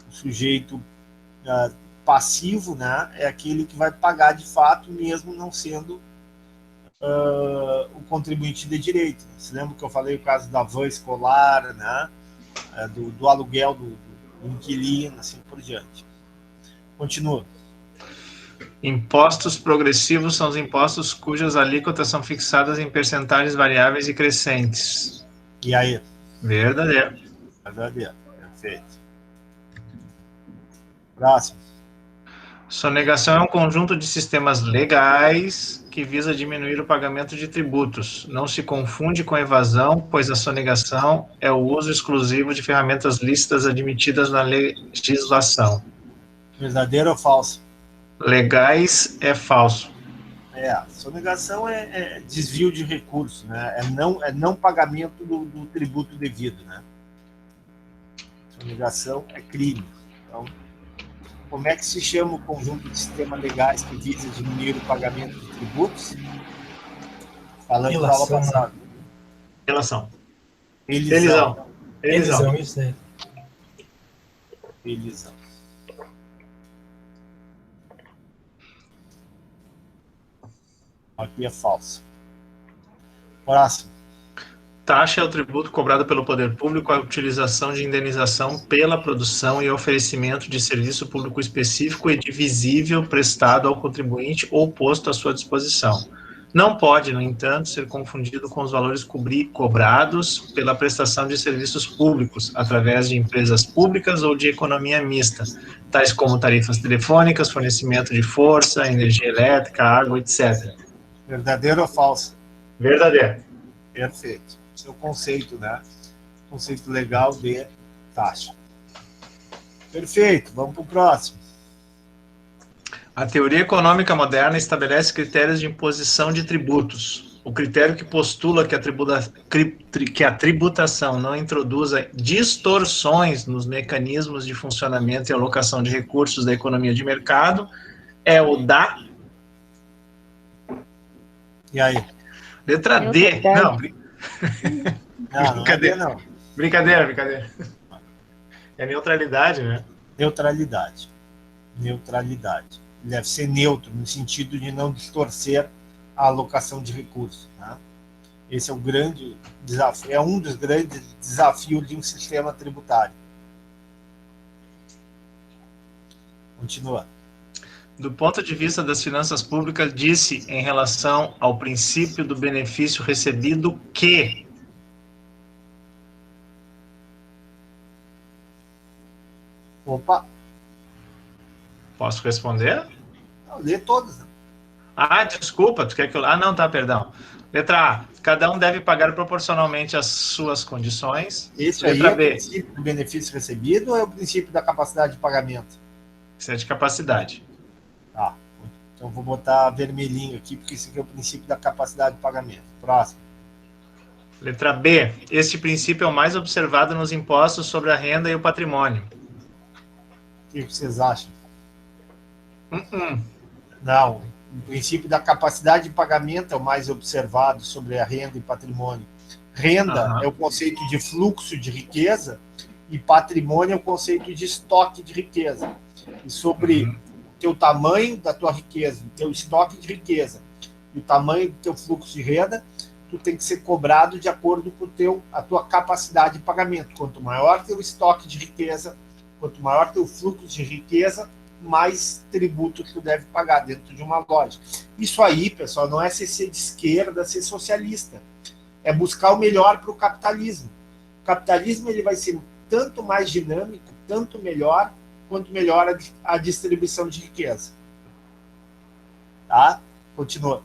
O sujeito passivo, né, é aquele que vai pagar de fato, mesmo não sendo o contribuinte de direito. Você lembra que eu falei o caso da van escolar, né, do aluguel do inquilino, assim por diante. Continua. Impostos progressivos são os impostos cujas alíquotas são fixadas em percentagens variáveis e crescentes. E aí? Verdadeiro. Verdadeiro. Perfeito. Próximo. Sonegação é um conjunto de sistemas legais que visa diminuir o pagamento de tributos. Não se confunde com evasão, pois a sonegação é o uso exclusivo de ferramentas lícitas admitidas na legislação. Verdadeiro ou falso? Legais é falso. Sonegação é desvio de recursos, né? É não pagamento do tributo devido, né? Sonegação é crime. Então, como é que se chama o conjunto de sistemas legais que visa diminuir o pagamento de tributos? Falando da aula passada. Relação. Elisão. Elisão, isso aí. Elisão. Aqui é falso. Próximo. Taxa é o tributo cobrado pelo poder público à utilização de indenização pela produção e oferecimento de serviço público específico e divisível prestado ao contribuinte ou posto à sua disposição. Não pode, no entanto, ser confundido com os valores cobrados pela prestação de serviços públicos, através de empresas públicas ou de economia mista, tais como tarifas telefônicas, fornecimento de força, energia elétrica, água, etc. Verdadeiro ou falso? Verdadeiro. Perfeito. Esse é o conceito, né? Conceito legal de taxa. Perfeito. Vamos para o próximo. A teoria econômica moderna estabelece critérios de imposição de tributos. O critério que postula que a tributação não introduza distorções nos mecanismos de funcionamento e alocação de recursos da economia de mercado é o da... E aí? Letra D. Não, Brincadeira. Não. Brincadeira. É neutralidade, né? Neutralidade. Deve ser neutro, no sentido de não distorcer a alocação de recursos. Né? Esse é o grande desafio, é um dos grandes desafios de um sistema tributário. Continua. Do ponto de vista das finanças públicas, disse em relação ao princípio do benefício recebido que... Opa! Posso responder? Não, lê todas. Né? Ah, desculpa, tu quer que eu... Ah, não, tá, perdão. Letra A, cada um deve pagar proporcionalmente às suas condições. Esse Letra aí é B. o princípio do benefício recebido ou é o princípio da capacidade de pagamento? Isso é de capacidade. Tá. Então vou botar vermelhinho aqui, porque esse aqui é o princípio da capacidade de pagamento. Próximo. Letra B. Este princípio é o mais observado nos impostos sobre a renda e o patrimônio. O que vocês acham? Uh-uh. Não. O princípio da capacidade de pagamento é o mais observado sobre a renda e patrimônio. Renda é o conceito de fluxo de riqueza e patrimônio é o conceito de estoque de riqueza. E sobre teu tamanho da tua riqueza, teu estoque de riqueza e o tamanho do teu fluxo de renda, tu tem que ser cobrado de acordo com a tua capacidade de pagamento. Quanto maior teu estoque de riqueza, quanto maior teu fluxo de riqueza, mais tributo tu deve pagar dentro de uma lógica. Isso aí, pessoal, não é ser de esquerda, ser socialista. É buscar o melhor para o capitalismo. O capitalismo ele vai ser tanto mais dinâmico, tanto melhor, quanto melhor a distribuição de riqueza. Tá? Continua.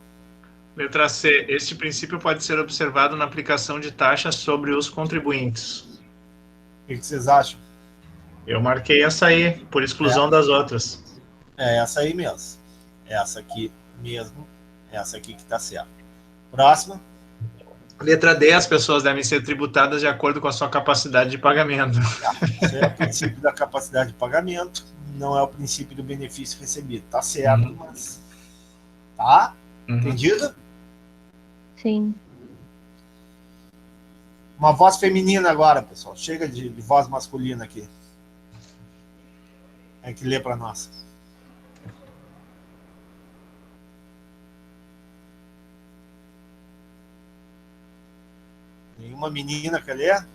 Letra C. Este princípio pode ser observado na aplicação de taxas sobre os contribuintes. O que vocês acham? Eu marquei essa aí, por exclusão das outras. É essa aí mesmo. Essa aqui mesmo. Essa aqui que está certa. Próxima. Letra D, as pessoas devem ser tributadas de acordo com a sua capacidade de pagamento. Isso é o princípio da capacidade de pagamento, não é o princípio do benefício recebido. Tá certo, mas... Tá? Entendido? Sim. Uma voz feminina agora, pessoal. Chega de voz masculina aqui. É que lê para nós. Nenhuma menina quer ler?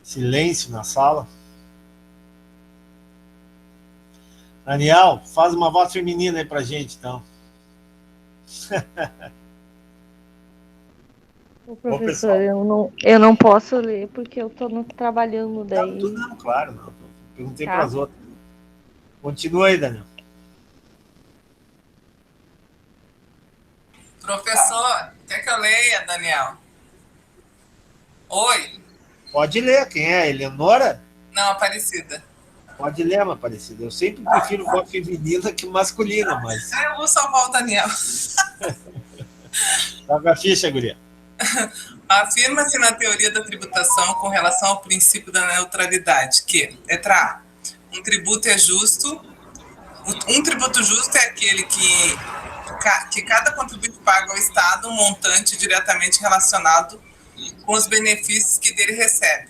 Silêncio na sala. Daniel, faz uma voz feminina aí pra gente, então. Ô, professor, eu não posso ler porque eu estou trabalhando daí. Não, claro, não. Perguntei Tá. para as outras. Continua aí, Daniel. Professor, quer que eu leia, Daniel? Oi? Pode ler. Quem é? Eleonora? Não, Aparecida. Pode ler, uma parecida. Eu sempre prefiro voz feminina que masculina, mas... Eu vou salvar o Daniel. Toca a ficha, guria. Afirma-se na teoria da tributação com relação ao princípio da neutralidade que, letra A, um tributo é justo. Um tributo justo é aquele que cada contribuinte paga ao Estado um montante diretamente relacionado com os benefícios que dele recebe.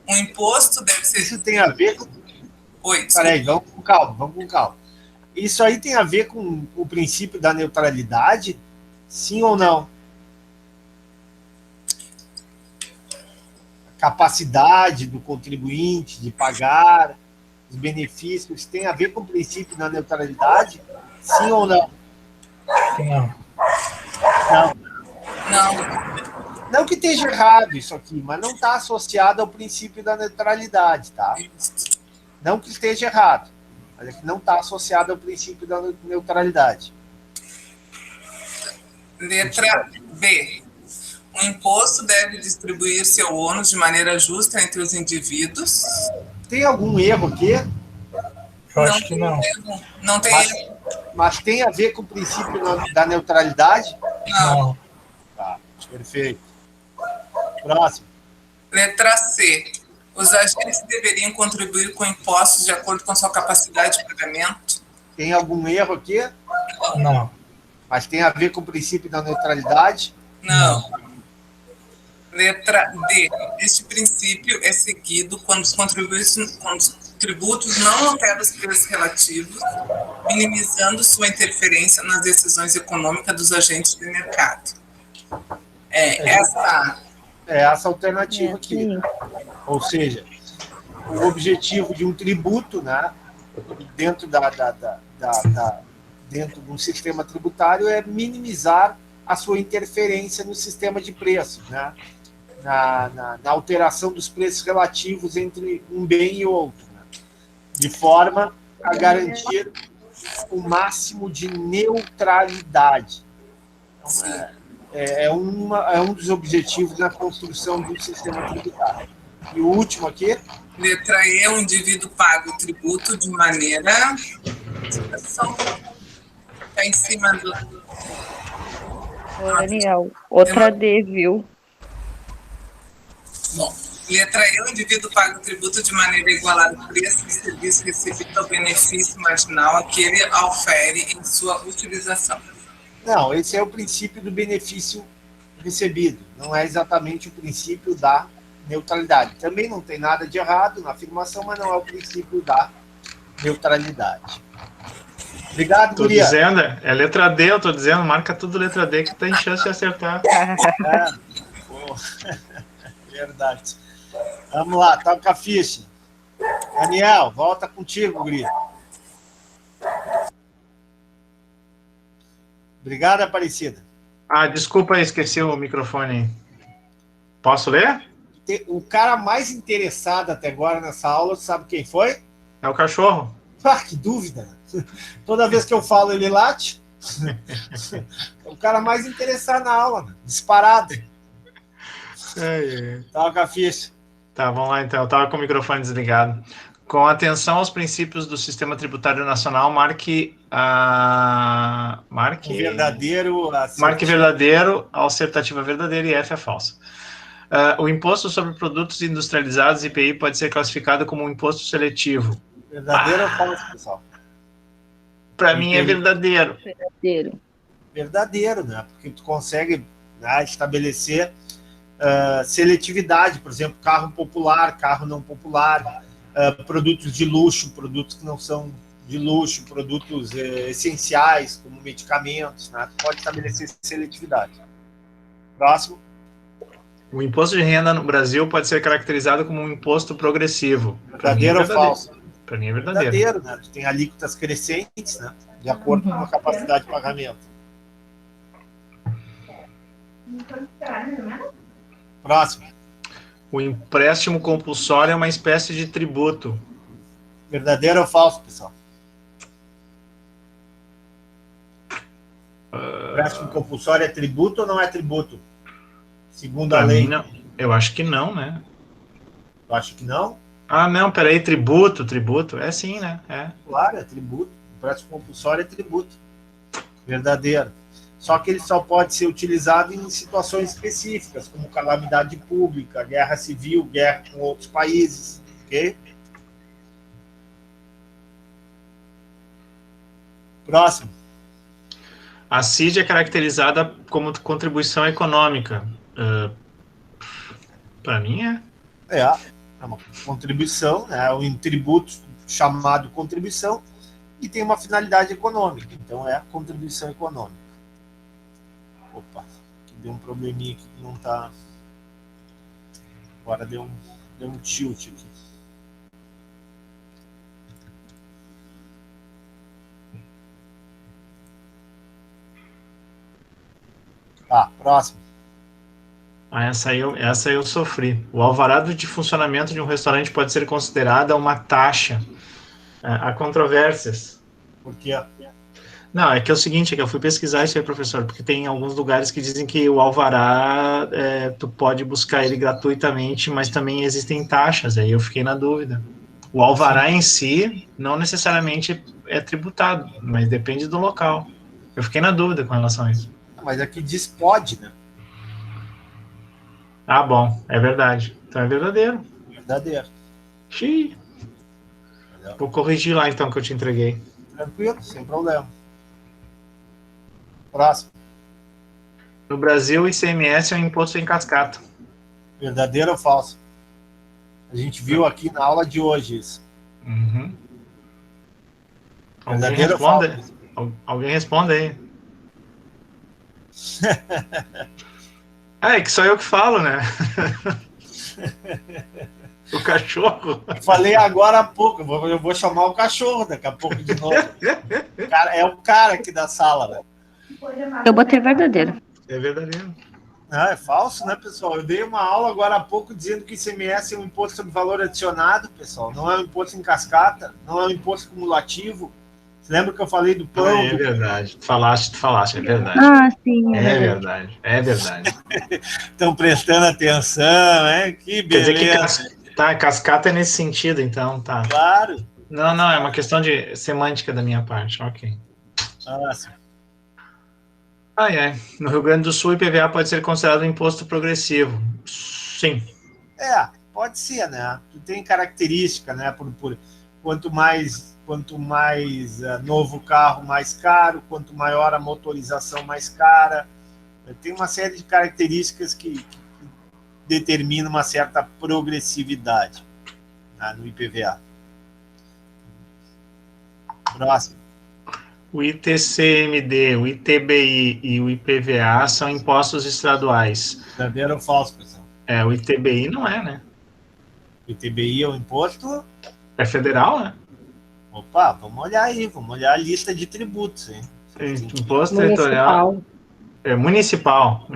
O imposto deve ser... Isso tem a ver com... Oi, Peraí, vamos com calma. Isso aí tem a ver com o princípio da neutralidade? Sim ou não? A capacidade do contribuinte de pagar os benefícios tem a ver com o princípio da neutralidade? Sim ou não? Não. Não. Não. Não que esteja errado isso aqui, mas não está associado ao princípio da neutralidade, tá? Não que esteja errado, mas é que não está associado ao princípio da neutralidade. Letra B. O imposto deve distribuir seu ônus de maneira justa entre os indivíduos. Tem algum erro aqui? Eu acho que não. Não tem Mas, erro. mas tem a ver com o princípio da neutralidade? Não. Tá, perfeito. Próximo. Letra C. Os agentes deveriam contribuir com impostos de acordo com sua capacidade de pagamento. Tem algum erro aqui? Não. Mas tem a ver com o princípio da neutralidade? Não. Letra D. Este princípio é seguido quando os tributos não alteram os preços relativos, minimizando sua interferência nas decisões econômicas dos agentes de mercado. É essa alternativa aqui. Sim. Ou seja, o objetivo de um tributo, né, dentro dentro de um sistema tributário é minimizar a sua interferência no sistema de preços, né, na alteração dos preços relativos entre um bem e outro, né, de forma a garantir o máximo de neutralidade. Então, é um dos objetivos na construção do sistema tributário. E o último aqui? Letra E, o indivíduo paga o tributo de maneira... Está em cima do... Ô, Daniel, outra D, viu? Bom, letra E, o indivíduo paga o tributo de maneira igualada ao preço de serviço recebido ao benefício marginal a que ele aufere em sua utilização. Não, esse é o princípio do benefício recebido. Não é exatamente o princípio da neutralidade. Também não tem nada de errado na afirmação, mas não é o princípio da neutralidade. Obrigado, Tô guria. dizendo, é letra D, eu tô dizendo, marca tudo letra D que tem chance de acertar. Verdade. Vamos lá, toca a ficha. Daniel, volta contigo, guria. Obrigado, Aparecida. Ah, desculpa aí, esqueci o microfone. Posso ler? O cara mais interessado até agora nessa aula, sabe quem foi? É o cachorro. Ah, que dúvida. Toda vez que eu falo, ele late. É o cara mais interessado na aula, disparado. Toca a ficha. Tá, vamos lá então. Eu estava com o microfone desligado. Com atenção aos princípios do Sistema Tributário Nacional, marque Um verdadeiro. marque verdadeiro, assertativa verdadeira e F é falsa. O imposto sobre produtos industrializados, IPI, pode ser classificado como um imposto seletivo. Verdadeiro ou falso, pessoal? Para mim é verdadeiro. Verdadeiro. Verdadeiro, né? Porque tu consegue, né, estabelecer seletividade, por exemplo, carro popular, carro não popular, produtos de luxo, produtos que não são de luxo, produtos essenciais, como medicamentos, né? Tu pode estabelecer seletividade. Próximo. O imposto de renda no Brasil pode ser caracterizado como um imposto progressivo. Verdadeiro ou falso? Para mim é verdadeiro. Verdadeiro, né? Tu tem alíquotas crescentes, né? De acordo com a capacidade de pagamento. Próximo. O empréstimo compulsório é uma espécie de tributo. Verdadeiro ou falso, pessoal? Empréstimo compulsório é tributo ou não é tributo? Segundo a Pra lei. mim, não. Eu acho que não, né? Eu acho que não. Ah, não, peraí, tributo. É sim, né? É. Claro, é tributo. Empréstimo compulsório é tributo. Verdadeiro. Só que ele só pode ser utilizado em situações específicas, como calamidade pública, guerra civil, guerra com outros países. Ok? Próximo. A CID é caracterizada como contribuição econômica. Para mim é. É uma contribuição, é um tributo chamado contribuição e tem uma finalidade econômica. Então é a contribuição econômica. Opa, aqui deu um probleminha aqui que não tá. Agora deu um tilt aqui. Tá, próximo. Essa aí eu sofri. O alvará de funcionamento de um restaurante pode ser considerada uma taxa. Há controvérsias. Por quê? Não, é que é o seguinte, é que eu fui pesquisar isso aí, professor, porque tem alguns lugares que dizem que o alvará, tu pode buscar ele gratuitamente, mas também existem taxas, aí eu fiquei na dúvida. O alvará em si não necessariamente é tributado, mas depende do local. Eu fiquei na dúvida com relação a isso. Mas aqui diz pode, né? Ah, bom, é verdade. Então é verdadeiro. Verdadeiro. Xiii. Vou corrigir lá então que eu te entreguei. Tranquilo, sem problema. Próximo. No Brasil, o ICMS é um imposto em cascata. Verdadeiro ou falso? A gente viu aqui na aula de hoje isso. Uhum. Verdadeiro ou falso? Alguém responde aí. É que só eu que falo, né? O cachorro. Eu falei agora há pouco, eu vou chamar o cachorro daqui a pouco de novo. É o cara aqui da sala, né? Eu botei verdadeiro. É verdadeiro. Não, é falso, né, pessoal? Eu dei uma aula agora há pouco dizendo que ICMS é um imposto sobre valor adicionado, pessoal. Não é um imposto em cascata, não é um imposto cumulativo. Você lembra que eu falei do pão? É verdade. Tu falaste, é verdade. Ah, sim. É verdade. Estão prestando atenção, hein? Que beleza. Quer dizer que cascata é nesse sentido, então, tá. Claro. Não, é uma questão de semântica da minha parte, ok. Nossa. No Rio Grande do Sul, o IPVA pode ser considerado um imposto progressivo. Sim. Pode ser, né? Tu tem característica, né? Quanto mais novo o carro, mais caro. Quanto maior a motorização, mais cara. Tem uma série de características que determinam uma certa progressividade, né, no IPVA. Próximo. O ITCMD, o ITBI e o IPVA são impostos estaduais. Verdadeiro ou falso, pessoal? O ITBI não é, né? O ITBI é o imposto? É federal, né? Opa, vamos olhar aí, vamos olhar a lista de tributos, hein? Imposto territorial. É municipal.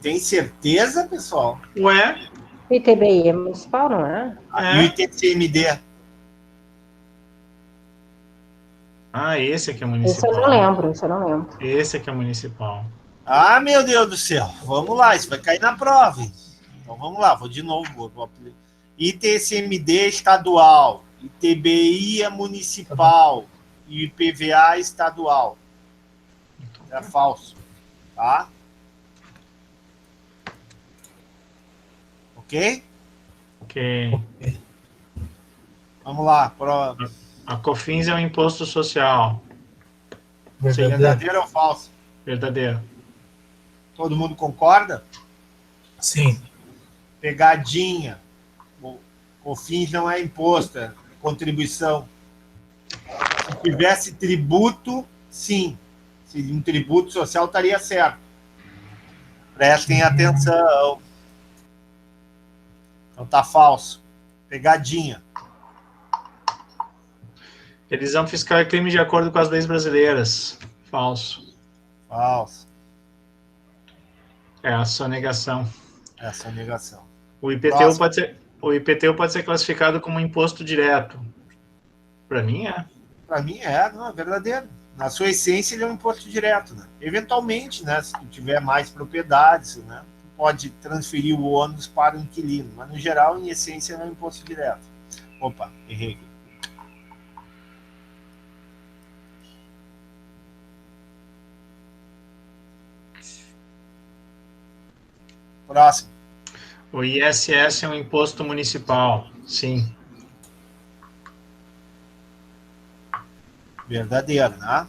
Tem certeza, pessoal? Ué? O ITBI é municipal, não é? E o ITCMD? Esse aqui é municipal. Isso eu não lembro. Esse aqui é municipal. Ah, meu Deus do céu. Vamos lá, isso vai cair na prova, hein? Então vamos lá, vou de novo. ITCMD estadual, ITBI é municipal e IPVA é estadual. É falso, tá? Ok? Ok. Vamos lá. A COFINS é um imposto social. Verdadeiro. Verdadeiro ou falso? Verdadeiro. Todo mundo concorda? Sim. Pegadinha. O COFINS não é imposto, é contribuição. Se tivesse tributo, sim. Se um tributo social estaria certo. Prestem atenção. Então tá falso. Pegadinha. Elisão fiscal é crime de acordo com as leis brasileiras. Falso. Falso. É a sonegação. Essa é a negação. O IPTU pode ser classificado como imposto direto. Para mim é. Para mim não, é verdadeiro. Na sua essência, ele é um imposto direto. Né? Eventualmente, né, se tu tiver mais propriedades, né, tu pode transferir o ônus para o inquilino. Mas, no geral, em essência, ele é um imposto direto. Opa, errei. Próximo. O ISS é um imposto municipal. Sim. Verdadeiro, né?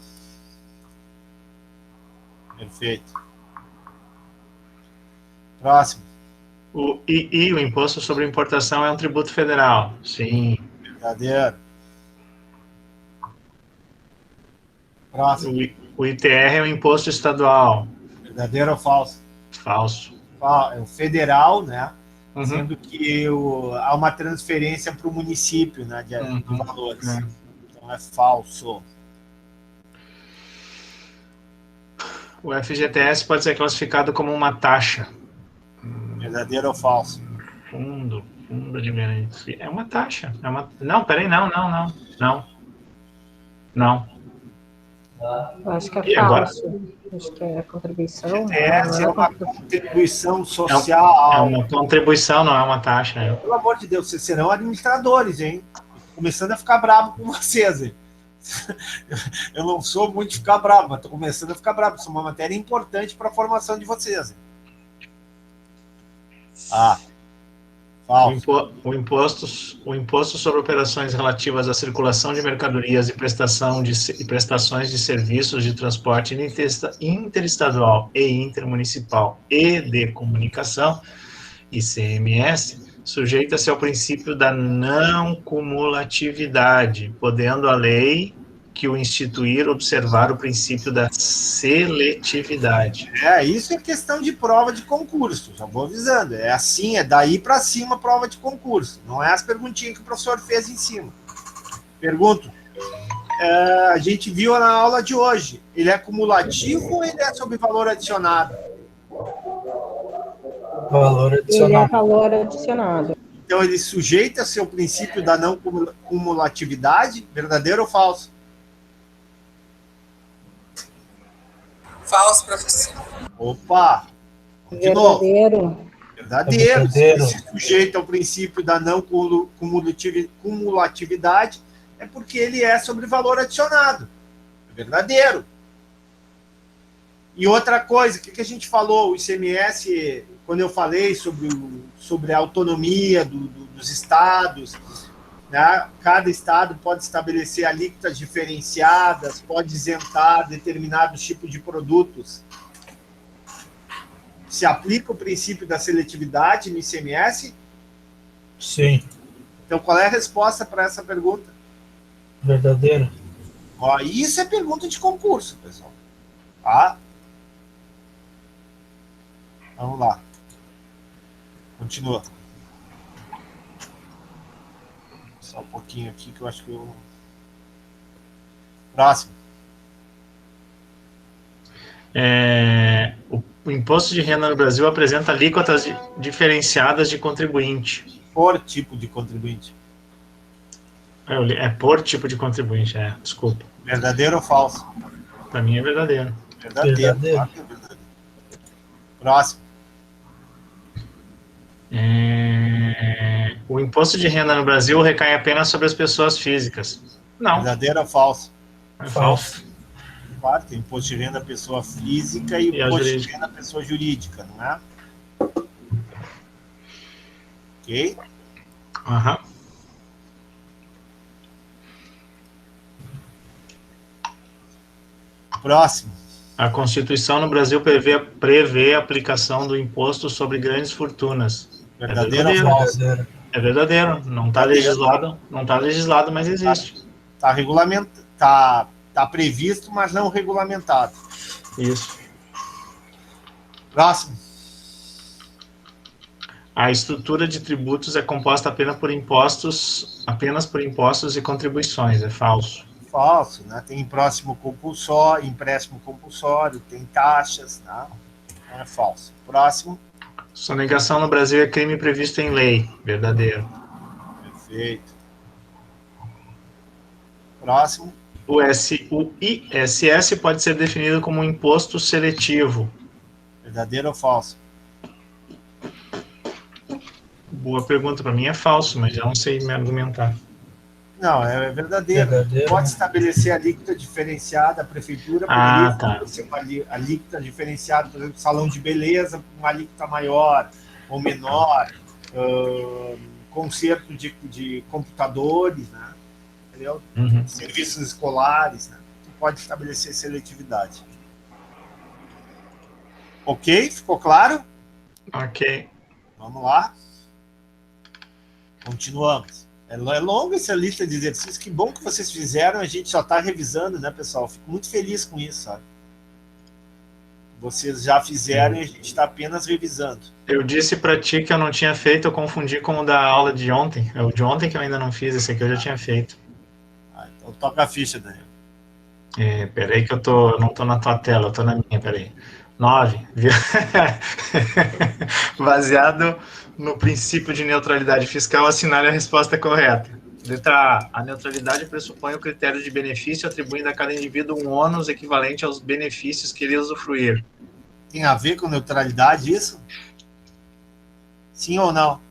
Perfeito. Próximo. O II, o imposto sobre importação, é um tributo federal. Sim. Verdadeiro. Próximo. O ITR é um imposto estadual. Verdadeiro ou falso? Falso. É o federal, né? Uhum. Sendo que há uma transferência para o município, né, de valores. É. Então é falso. O FGTS pode ser classificado como uma taxa. Verdadeiro ou falso? Fundo de garantia. É uma taxa. Não, peraí, não. Eu acho que E é agora? falso. Acho que é contribuição. FGTS não é uma contribuição. contribuição É social. uma contribuição, não é uma taxa. Né? Pelo amor de Deus, vocês serão administradores, hein? Começando a ficar bravo com vocês, hein? Eu não sou muito de ficar bravo, mas estou começando a ficar bravo. Isso é uma matéria importante para a formação de vocês. Hein? Falso. O imposto sobre operações relativas à circulação de mercadorias e prestações de serviços de transporte interestadual e intermunicipal e de comunicação, ICMS, sujeita-se ao princípio da não cumulatividade, podendo a lei que o instituir observar o princípio da seletividade. Isso é questão de prova de concurso, já vou avisando. É assim, é daí para cima a prova de concurso. Não é as perguntinhas que o professor fez em cima. Pergunto. A gente viu na aula de hoje. Ele é cumulativo ou ele é sobre valor adicionado? Valor Ele é adicionado. valor adicionado. Então ele sujeita-se ao princípio da não cumulatividade, verdadeiro ou falso? Falso, professor. Opa! De novo. Verdadeiro. Verdadeiro. Verdadeiro. Se sujeita ao princípio da não cumulatividade, é porque ele é sobre valor adicionado. É verdadeiro. E outra coisa, o que a gente falou? O ICMS, quando eu falei sobre a autonomia dos estados, né? Cada estado pode estabelecer alíquotas diferenciadas, pode isentar determinados tipos de produtos. Se aplica o princípio da seletividade no ICMS? Sim. Então, qual é a resposta para essa pergunta? Verdadeiro. Isso é pergunta de concurso, pessoal. Tá? Vamos lá. Continua. Só um pouquinho aqui que eu acho que eu... Próximo. O imposto de renda no Brasil apresenta alíquotas diferenciadas de contribuinte. Por tipo de contribuinte. É por tipo de contribuinte, desculpa. Verdadeiro ou falso? Para mim é verdadeiro. Verdadeiro. Verdadeiro. Claro que é verdadeiro. Próximo. O imposto de renda no Brasil recai apenas sobre as pessoas físicas. Não, Verdadeiro ou falso? é falso. Claro, tem imposto de renda pessoa física e E a imposto de jurídica. renda pessoa jurídica, não é? Ok? Aham. Próximo. A Constituição no Brasil prevê a aplicação do imposto sobre grandes fortunas. Verdadeiro ou verdadeiro. falso? Verdadeiro. É verdadeiro. Não está legislado, mas existe. Tá previsto, mas não regulamentado. Isso. Próximo. A estrutura de tributos é composta apenas por impostos e contribuições. É falso. Falso, né? Tem empréstimo compulsório, tem taxas, tá? Não é falso. Próximo. Sonegação no Brasil é crime previsto em lei. Verdadeiro. Perfeito. Próximo. O ISS pode ser definido como um imposto seletivo. Verdadeiro ou falso? Boa pergunta. Para mim é falso, mas eu não sei me argumentar. Não, é verdadeiro. Verdadeiro. Pode estabelecer alíquota diferenciada, a prefeitura Ah, poderia tá. estabelecer uma alíquota diferenciada, por exemplo, salão de beleza, uma alíquota maior ou menor, conserto de computadores, né? Entendeu? Uhum. Serviços escolares, né? Tu pode estabelecer seletividade. Ok? Ficou claro? Ok. Vamos lá. Continuamos. É longa essa lista de exercícios. Que bom que vocês fizeram. A gente só está revisando, né, pessoal? Fico muito feliz com isso, sabe? Vocês já fizeram e a gente está apenas revisando. Eu disse para ti que eu não tinha feito, eu confundi com o da aula de ontem. É o de ontem que eu ainda não fiz, esse aqui eu já tinha feito. Então toca a ficha, Daniel. Peraí que eu não tô na tua tela, eu tô na minha, peraí. 9. Baseado no princípio de neutralidade fiscal, assinale a resposta correta. Letra A. A neutralidade pressupõe o critério de benefício, atribuindo a cada indivíduo um ônus equivalente aos benefícios que ele usufruir. Tem a ver com neutralidade isso? Sim ou não?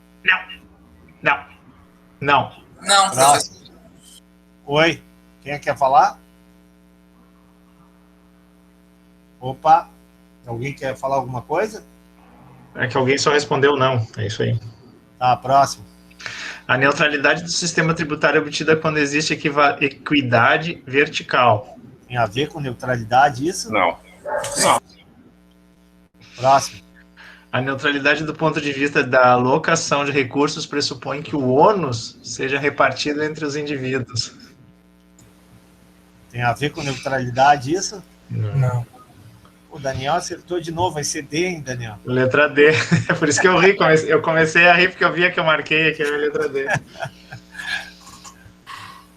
Não. Não, professor. Próximo. Oi, quem é que quer falar? Opa, alguém quer falar alguma coisa? É que alguém só respondeu não, é isso aí. Tá, próximo. A neutralidade do sistema tributário é obtida quando existe equidade vertical. Tem a ver com neutralidade isso? Não. Próximo. A neutralidade do ponto de vista da alocação de recursos pressupõe que o ônus seja repartido entre os indivíduos. Tem a ver com neutralidade isso? Não. O Daniel acertou de novo, vai ser D, hein, Daniel? Letra D. É por isso que eu ri. Eu comecei a rir porque eu via que eu marquei aqui a letra D.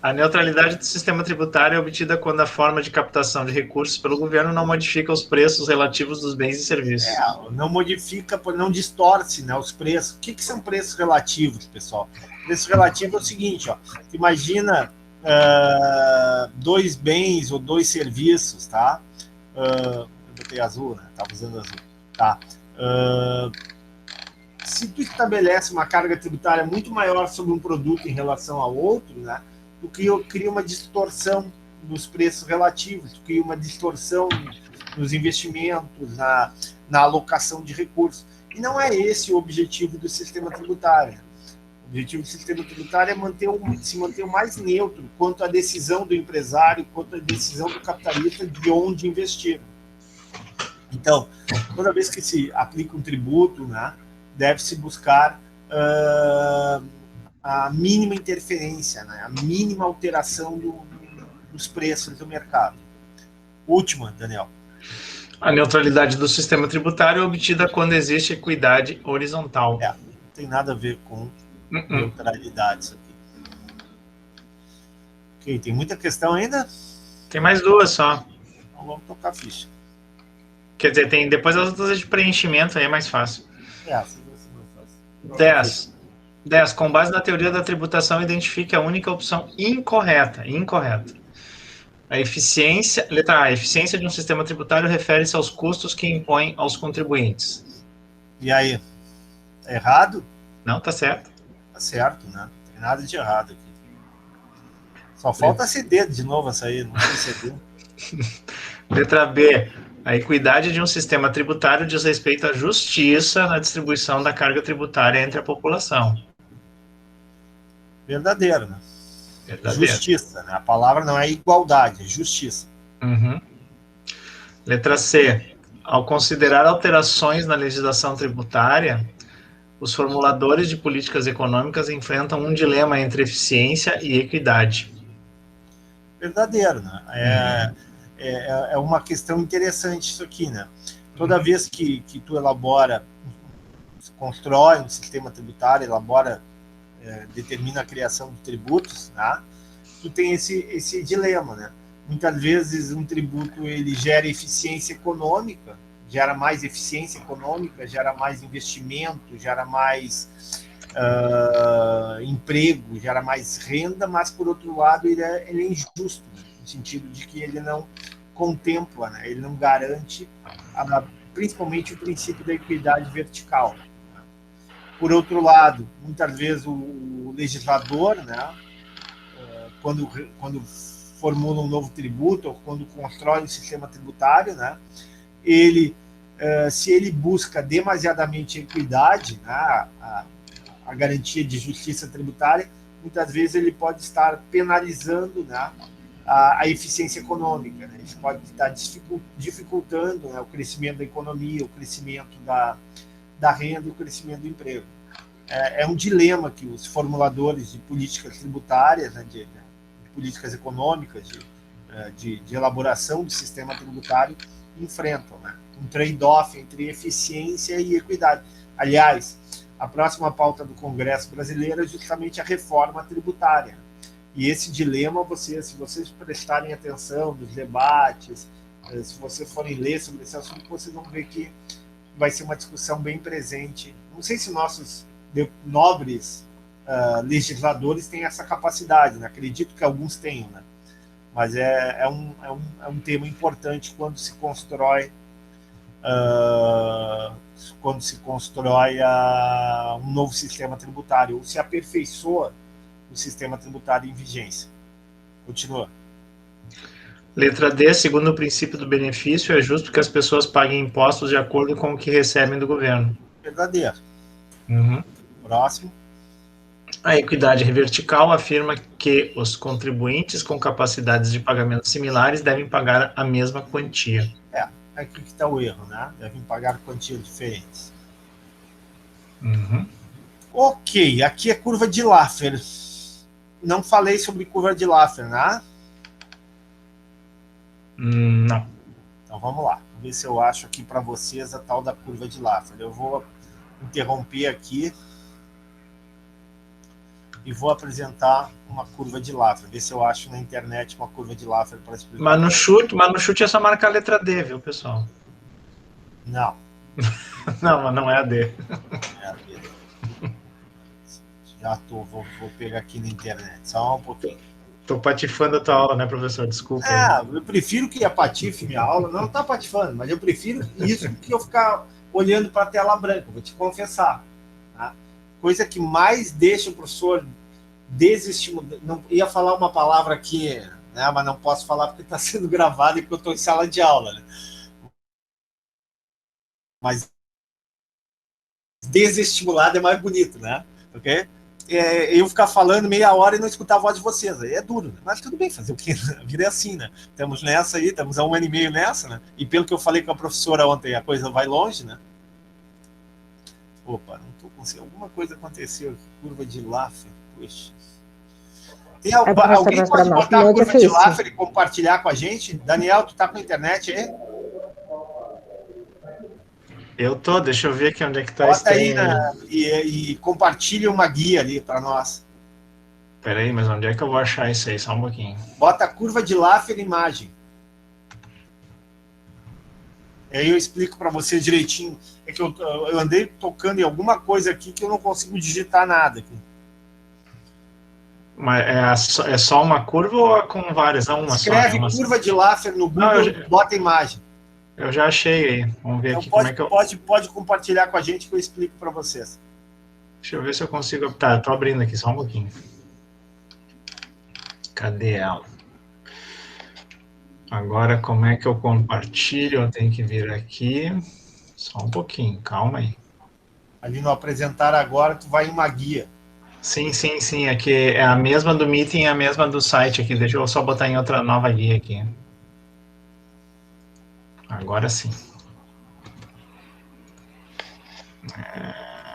A neutralidade do sistema tributário é obtida quando a forma de captação de recursos pelo governo não modifica os preços relativos dos bens e serviços. Não modifica, não distorce, né, os preços. O que são preços relativos, pessoal? Preço relativo é o seguinte, ó. Imagina dois bens ou dois serviços, tá? Eu botei azul, né? Estava usando azul. Tá. Se tu estabelece uma carga tributária muito maior sobre um produto em relação ao outro, né? Tu cria uma distorção nos preços relativos, tu cria uma distorção nos investimentos, na alocação de recursos. E não é esse o objetivo do sistema tributário. O objetivo do sistema tributário é se manter o mais neutro quanto à decisão do empresário, quanto à decisão do capitalista de onde investir. Então, toda vez que se aplica um tributo, né, deve-se buscar a mínima interferência, né, a mínima alteração dos preços do mercado. Última, Daniel. A neutralidade do sistema tributário é obtida quando existe equidade horizontal. Não tem nada a ver com neutralidade isso aqui. Ok, tem muita questão ainda? Tem mais duas só. Então vamos tocar a ficha. Quer dizer, tem depois as outras de preenchimento, aí é mais fácil. Assim vai ser mais fácil. 10. Com base na teoria da tributação, identifique a única opção incorreta. A eficiência, letra A, a eficiência de um sistema tributário refere-se aos custos que impõe aos contribuintes. E aí? Tá errado? Não, tá certo. Tá certo, né? Não tem nada de errado aqui. Só falta CD de novo essa aí, não tem CD. Letra B. A equidade de um sistema tributário diz respeito à justiça na distribuição da carga tributária entre a população. Verdadeiro, né? Verdadeiro. Justiça, né? A palavra não é igualdade, é justiça. Uhum. Letra C. Ao considerar alterações na legislação tributária, os formuladores de políticas econômicas enfrentam um dilema entre eficiência e equidade. Verdadeiro, né? É uma questão interessante isso aqui, né? Toda vez que tu elabora, constrói um sistema tributário, determina a criação de tributos, né? Tu tem esse dilema, né? Muitas vezes um tributo ele gera eficiência econômica, gera mais eficiência econômica, gera mais investimento, gera mais emprego, gera mais renda, mas por outro lado ele é injusto, né? No sentido de que ele não contempla, né? Ele não garante principalmente o princípio da equidade vertical. Né? Por outro lado, muitas vezes o legislador, né, quando formula um novo tributo ou quando constrói um sistema tributário, né, se ele busca demasiadamente equidade, né, a garantia de justiça tributária, muitas vezes ele pode estar penalizando, né, a eficiência econômica, né? Isso pode estar dificultando, né, o crescimento da economia, o crescimento da renda e o crescimento do emprego. É um dilema que os formuladores de políticas tributárias, né, de políticas econômicas, de elaboração do sistema tributário enfrentam, né? Um trade-off entre eficiência e equidade. Aliás, a próxima pauta do Congresso brasileiro é justamente a reforma tributária. E esse dilema, se vocês prestarem atenção nos debates, se vocês forem ler sobre esse assunto, vocês vão ver que vai ser uma discussão bem presente. Não sei se nossos nobres legisladores têm essa capacidade, né? Acredito que alguns tenham, né? Mas é um tema importante quando se constrói um novo sistema tributário, ou se aperfeiçoa o sistema tributário em vigência. Continua. Letra D, segundo o princípio do benefício, é justo que as pessoas paguem impostos de acordo com o que recebem do governo. Verdadeiro. Uhum. Próximo. A equidade vertical afirma que os contribuintes com capacidades de pagamento similares devem pagar a mesma quantia. Aqui que está o erro, né? Devem pagar quantias diferentes. Uhum. Ok, aqui é curva de Laffer. Não falei sobre curva de Laffer, né? Não. Então vamos lá. Vamos ver se eu acho aqui para vocês a tal da curva de Laffer. Eu vou interromper aqui e vou apresentar uma curva de Laffer. Ver se eu acho na internet uma curva de Laffer para explicar. Mas no chute é só marcar a letra D, viu, pessoal? Não. Não, mas não é a D. É a D. Já vou pegar aqui na internet. Só um pouquinho. Tô patifando a tua aula, né, professor? Desculpa. Eu prefiro que a patife minha aula. Não tá patifando, mas eu prefiro isso do que eu ficar olhando para a tela branca, vou te confessar. Tá? Coisa que mais deixa o professor desestimular. Não ia falar uma palavra aqui, né, mas não posso falar porque está sendo gravado e porque eu estou em sala de aula. Né? Mas desestimulado é mais bonito, né? Ok? Eu ficar falando meia hora e não escutar a voz de vocês. Aí é duro, né? Mas tudo bem, fazer o quê? A vida é assim, né? Estamos nessa aí, estamos há 1 ano e meio nessa, né? E pelo que eu falei com a professora ontem, a coisa vai longe, né? Opa, não estou conseguindo. Alguma coisa aconteceu aqui. Curva de Laffer, poxa. Tem alguém pode botar a curva de Laffer e compartilhar com a gente? Daniel, tu tá com a internet aí? Eu tô, deixa eu ver aqui onde é que tá. Bota aí e compartilha uma guia ali para nós. Peraí, mas onde é que eu vou achar isso aí? Só um pouquinho. Bota a curva de Laffer imagem. Aí eu explico para vocês direitinho. É que eu andei tocando em alguma coisa aqui que eu não consigo digitar nada aqui. Mas é só uma curva ou é com várias? Não, uma Escreve só. Curva de Laffer no Google e bota a imagem. Eu já achei aí. Vamos ver Então aqui como é que eu... Pode compartilhar com a gente que eu explico para vocês. Deixa eu ver se eu consigo... Tá, eu tô abrindo aqui, só um pouquinho. Cadê ela? Agora, como é que eu compartilho? Eu tenho que vir aqui. Só um pouquinho, calma aí. Ali no apresentar agora, tu vai em uma guia. Sim, sim, sim. Aqui é a mesma do Meeting, é a mesma do site aqui. Deixa eu só botar em outra nova guia aqui. Agora sim.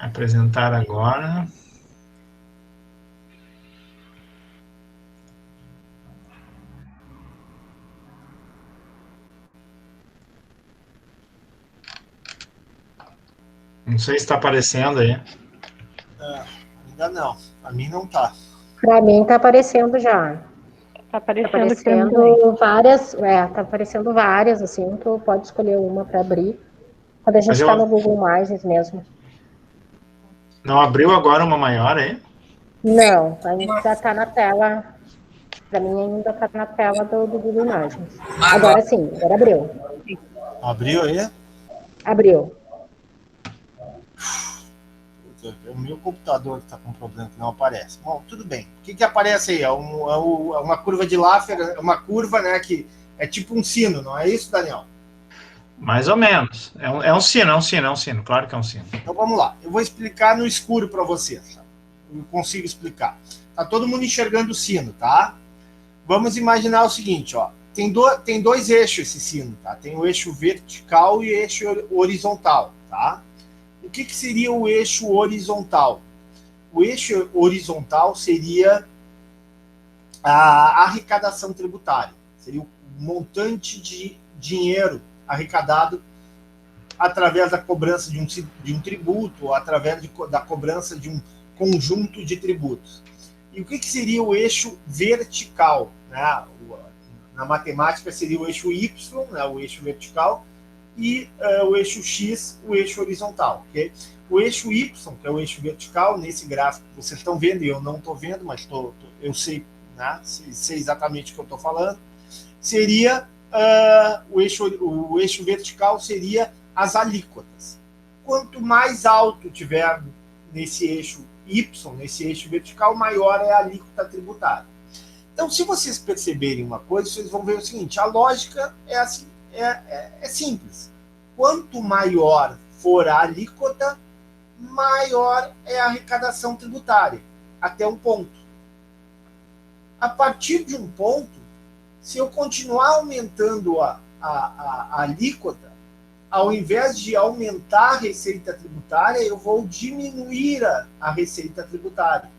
Apresentar agora. Não sei se está aparecendo aí. Ainda não. A mim não tá. Para mim tá aparecendo já. Tá aparecendo, Tá aparecendo várias, tá aparecendo várias, assim, tu pode escolher uma para abrir. Quando a gente está no Google Imagens mesmo. Não abriu agora uma maior aí? Não, ainda está na tela. Para mim ainda está na tela do Google Imagens. Agora sim, agora abriu. Abriu aí? Abriu. É o meu computador que está com problema, que não aparece. Bom, tudo bem. O que aparece aí? É uma curva de Laffer, é uma curva, né, que é tipo um sino, não é isso, Daniel? Mais ou menos. É um sino, claro que é um sino. Então vamos lá. Eu vou explicar no escuro para vocês. Tá? Eu consigo explicar. Tá todo mundo enxergando o sino, tá? Vamos imaginar o seguinte, ó. Tem dois eixos esse sino, tá? Tem o eixo vertical e o eixo horizontal, tá? O que seria o eixo horizontal? O eixo horizontal seria a arrecadação tributária. Seria o montante de dinheiro arrecadado através da cobrança de um tributo, ou através da cobrança de um conjunto de tributos. E o que seria o eixo vertical? Né? Na matemática seria o eixo Y, né? O eixo vertical, e o eixo X, o eixo horizontal. Okay? O eixo Y, que é o eixo vertical, nesse gráfico que vocês estão vendo, e eu não estou vendo, mas eu sei, né? sei exatamente o que eu estou falando, seria o eixo vertical seria as alíquotas. Quanto mais alto tiver nesse eixo Y, nesse eixo vertical, maior é a alíquota tributária. Então, se vocês perceberem uma coisa, vocês vão ver o seguinte, a lógica é assim, é simples. Quanto maior for a alíquota, maior é a arrecadação tributária, até um ponto. A partir de um ponto, se eu continuar aumentando a alíquota, ao invés de aumentar a receita tributária, eu vou diminuir a receita tributária.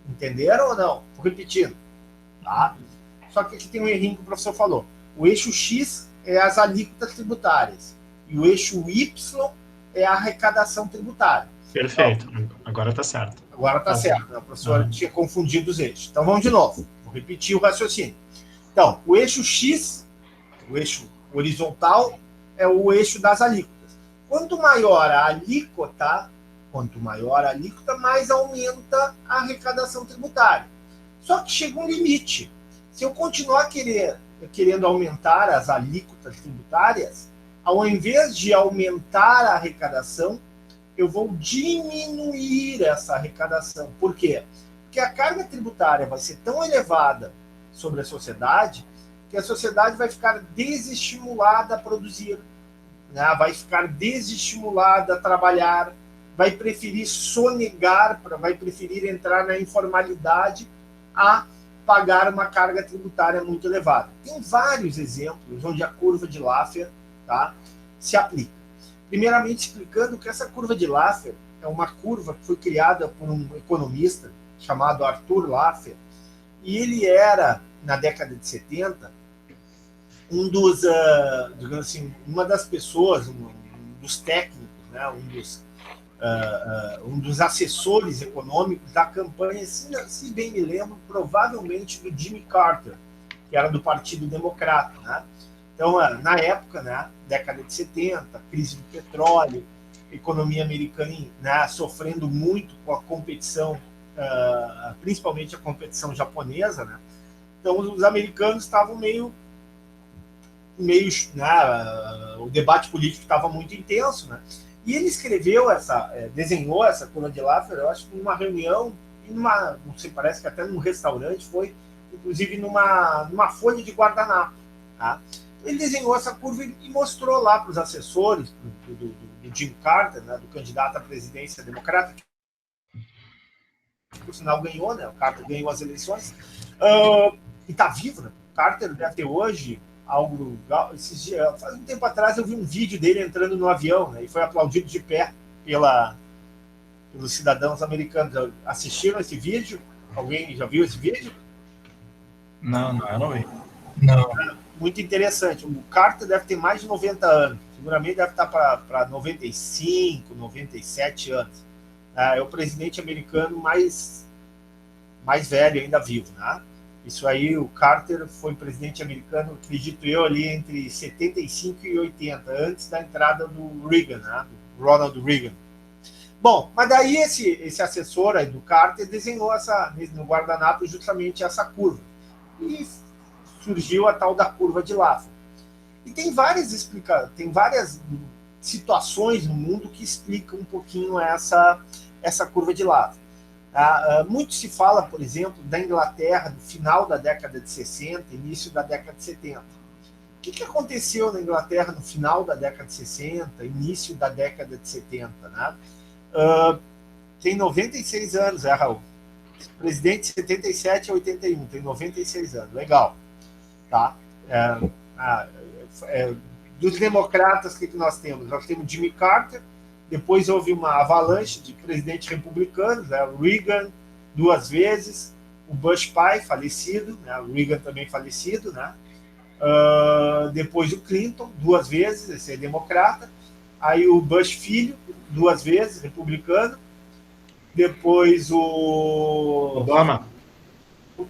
Entenderam ou não? Vou repetindo. Tá? Só que aqui tem um errinho que o professor falou. O eixo X é as alíquotas tributárias e o eixo Y é a arrecadação tributária. Perfeito. Então, agora está certo. Agora está certo. O professor tinha confundido os eixos. Então vamos de novo. Vou repetir o raciocínio. Então, o eixo X, o eixo horizontal, é o eixo das alíquotas. Quanto maior a alíquota, mais aumenta a arrecadação tributária. Só que chega um limite. Se eu continuar querendo aumentar as alíquotas tributárias, ao invés de aumentar a arrecadação, eu vou diminuir essa arrecadação. Por quê? Porque a carga tributária vai ser tão elevada sobre a sociedade que a sociedade vai ficar desestimulada a produzir, né? Vai ficar desestimulada a trabalhar, vai preferir sonegar, vai preferir entrar na informalidade a pagar uma carga tributária muito elevada. Tem vários exemplos onde a curva de Laffer, tá, se aplica. Primeiramente, explicando que essa curva de Laffer é uma curva que foi criada por um economista chamado Arthur Laffer, e ele era, na década de 70, digamos assim, uma das pessoas, um dos técnicos, né, um dos assessores econômicos da campanha, se bem me lembro, provavelmente do Jimmy Carter, que era do Partido Democrata. Né? Então, na época, né, década de 70, crise do petróleo, economia americana, né, sofrendo muito com a competição, principalmente a competição japonesa. Né? Então, os americanos estavam meio né, o debate político estava muito intenso, né? E ele escreveu desenhou essa curva de Laffer, eu acho, numa reunião, não sei, parece que até num restaurante, foi inclusive numa folha de guardanapo. Tá? Ele desenhou essa curva e mostrou lá para os assessores do Jimmy Carter, né, do candidato à presidência democrata, que por sinal ganhou, né? O Carter ganhou as eleições, e está vivo, né? O Carter deve ter hoje algo. Faz um tempo atrás eu vi um vídeo dele entrando no avião, né, e foi aplaudido de pé pelos cidadãos americanos. Assistiram esse vídeo? Alguém já viu esse vídeo? Não, eu não vi. Não. Muito interessante. O Carter deve ter mais de 90 anos. Seguramente deve estar para 95, 97 anos. É o presidente americano mais velho ainda vivo, né? Isso aí, o Carter foi presidente americano, acredito eu, ali entre 75 e 80, antes da entrada do Reagan, né? Do Ronald Reagan. Bom, mas daí esse assessor aí do Carter desenhou no guardanapo justamente essa curva. E surgiu a tal da curva de Laffer. E tem várias situações no mundo que explicam um pouquinho essa curva de Laffer. Muito se fala, por exemplo, da Inglaterra no final da década de 60, início da década de 70. O que aconteceu na Inglaterra no final da década de 60, início da década de 70? Né? Tem 96 anos, Raul? Presidente de 77 a 81, tem 96 anos. Legal. Tá? Dos democratas, o que nós temos? Nós temos Jimmy Carter, depois houve uma avalanche de presidentes republicanos, né? Reagan 2 vezes, o Bush pai, falecido, né? O Reagan também falecido, né? Depois o Clinton, 2 vezes, esse é democrata, aí o Bush filho, 2 vezes, republicano, depois o Obama. O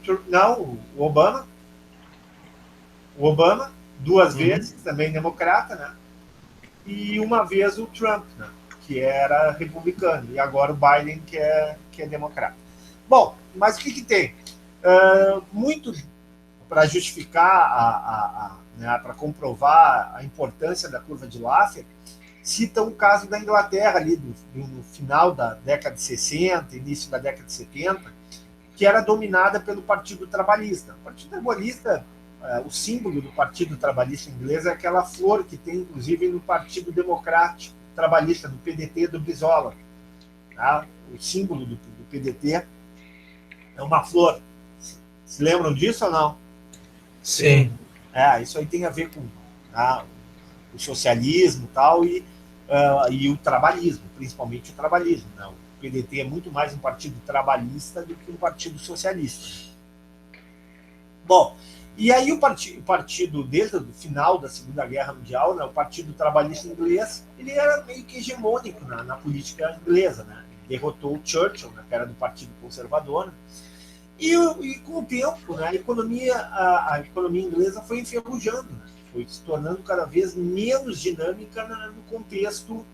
Obama 2 vezes, também democrata, né? E uma vez o Trump, né? Que era republicano, e agora o Biden, que é democrata. Bom, mas o que tem? Muito para justificar, para comprovar a importância da curva de Laffer, citam o caso da Inglaterra, ali no final da década de 60, início da década de 70, que era dominada pelo Partido Trabalhista. O Partido Trabalhista, o símbolo do Partido Trabalhista inglês é aquela flor que tem, inclusive, no Partido Democrático Trabalhista, do PDT do Brizola. Tá? O símbolo do PDT é uma flor. Se lembram disso ou não? Sim. Isso aí tem a ver com o socialismo e o trabalhismo, principalmente o trabalhismo. Né? O PDT é muito mais um partido trabalhista do que um partido socialista. Bom, e aí o partido, desde o final da Segunda Guerra Mundial, né, o Partido Trabalhista Inglês, ele era meio que hegemônico na política inglesa. Né? Derrotou o Churchill, né, que era do Partido Conservador. Né? E com o tempo, né, a economia inglesa foi enferrujando, né? Foi se tornando cada vez menos dinâmica no contexto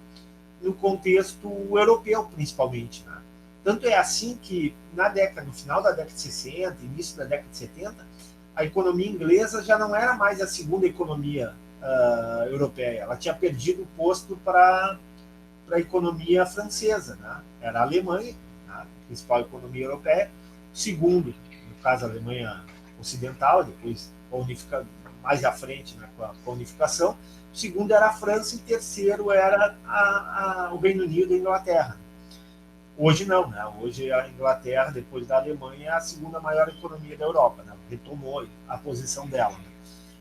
europeu, principalmente. Né? Tanto é assim que no final da década de 60, início da década de 70, a economia inglesa já não era mais a segunda economia europeia. Ela tinha perdido o posto para a economia francesa. Né? Era a Alemanha, né, a principal economia europeia. Segundo, no caso, a Alemanha Ocidental, depois mais à frente, né, com a unificação. O segundo era a França e terceiro era o Reino Unido e a Inglaterra. Hoje não, né? Hoje a Inglaterra, depois da Alemanha, é a segunda maior economia da Europa, né? Retomou a posição dela. Né?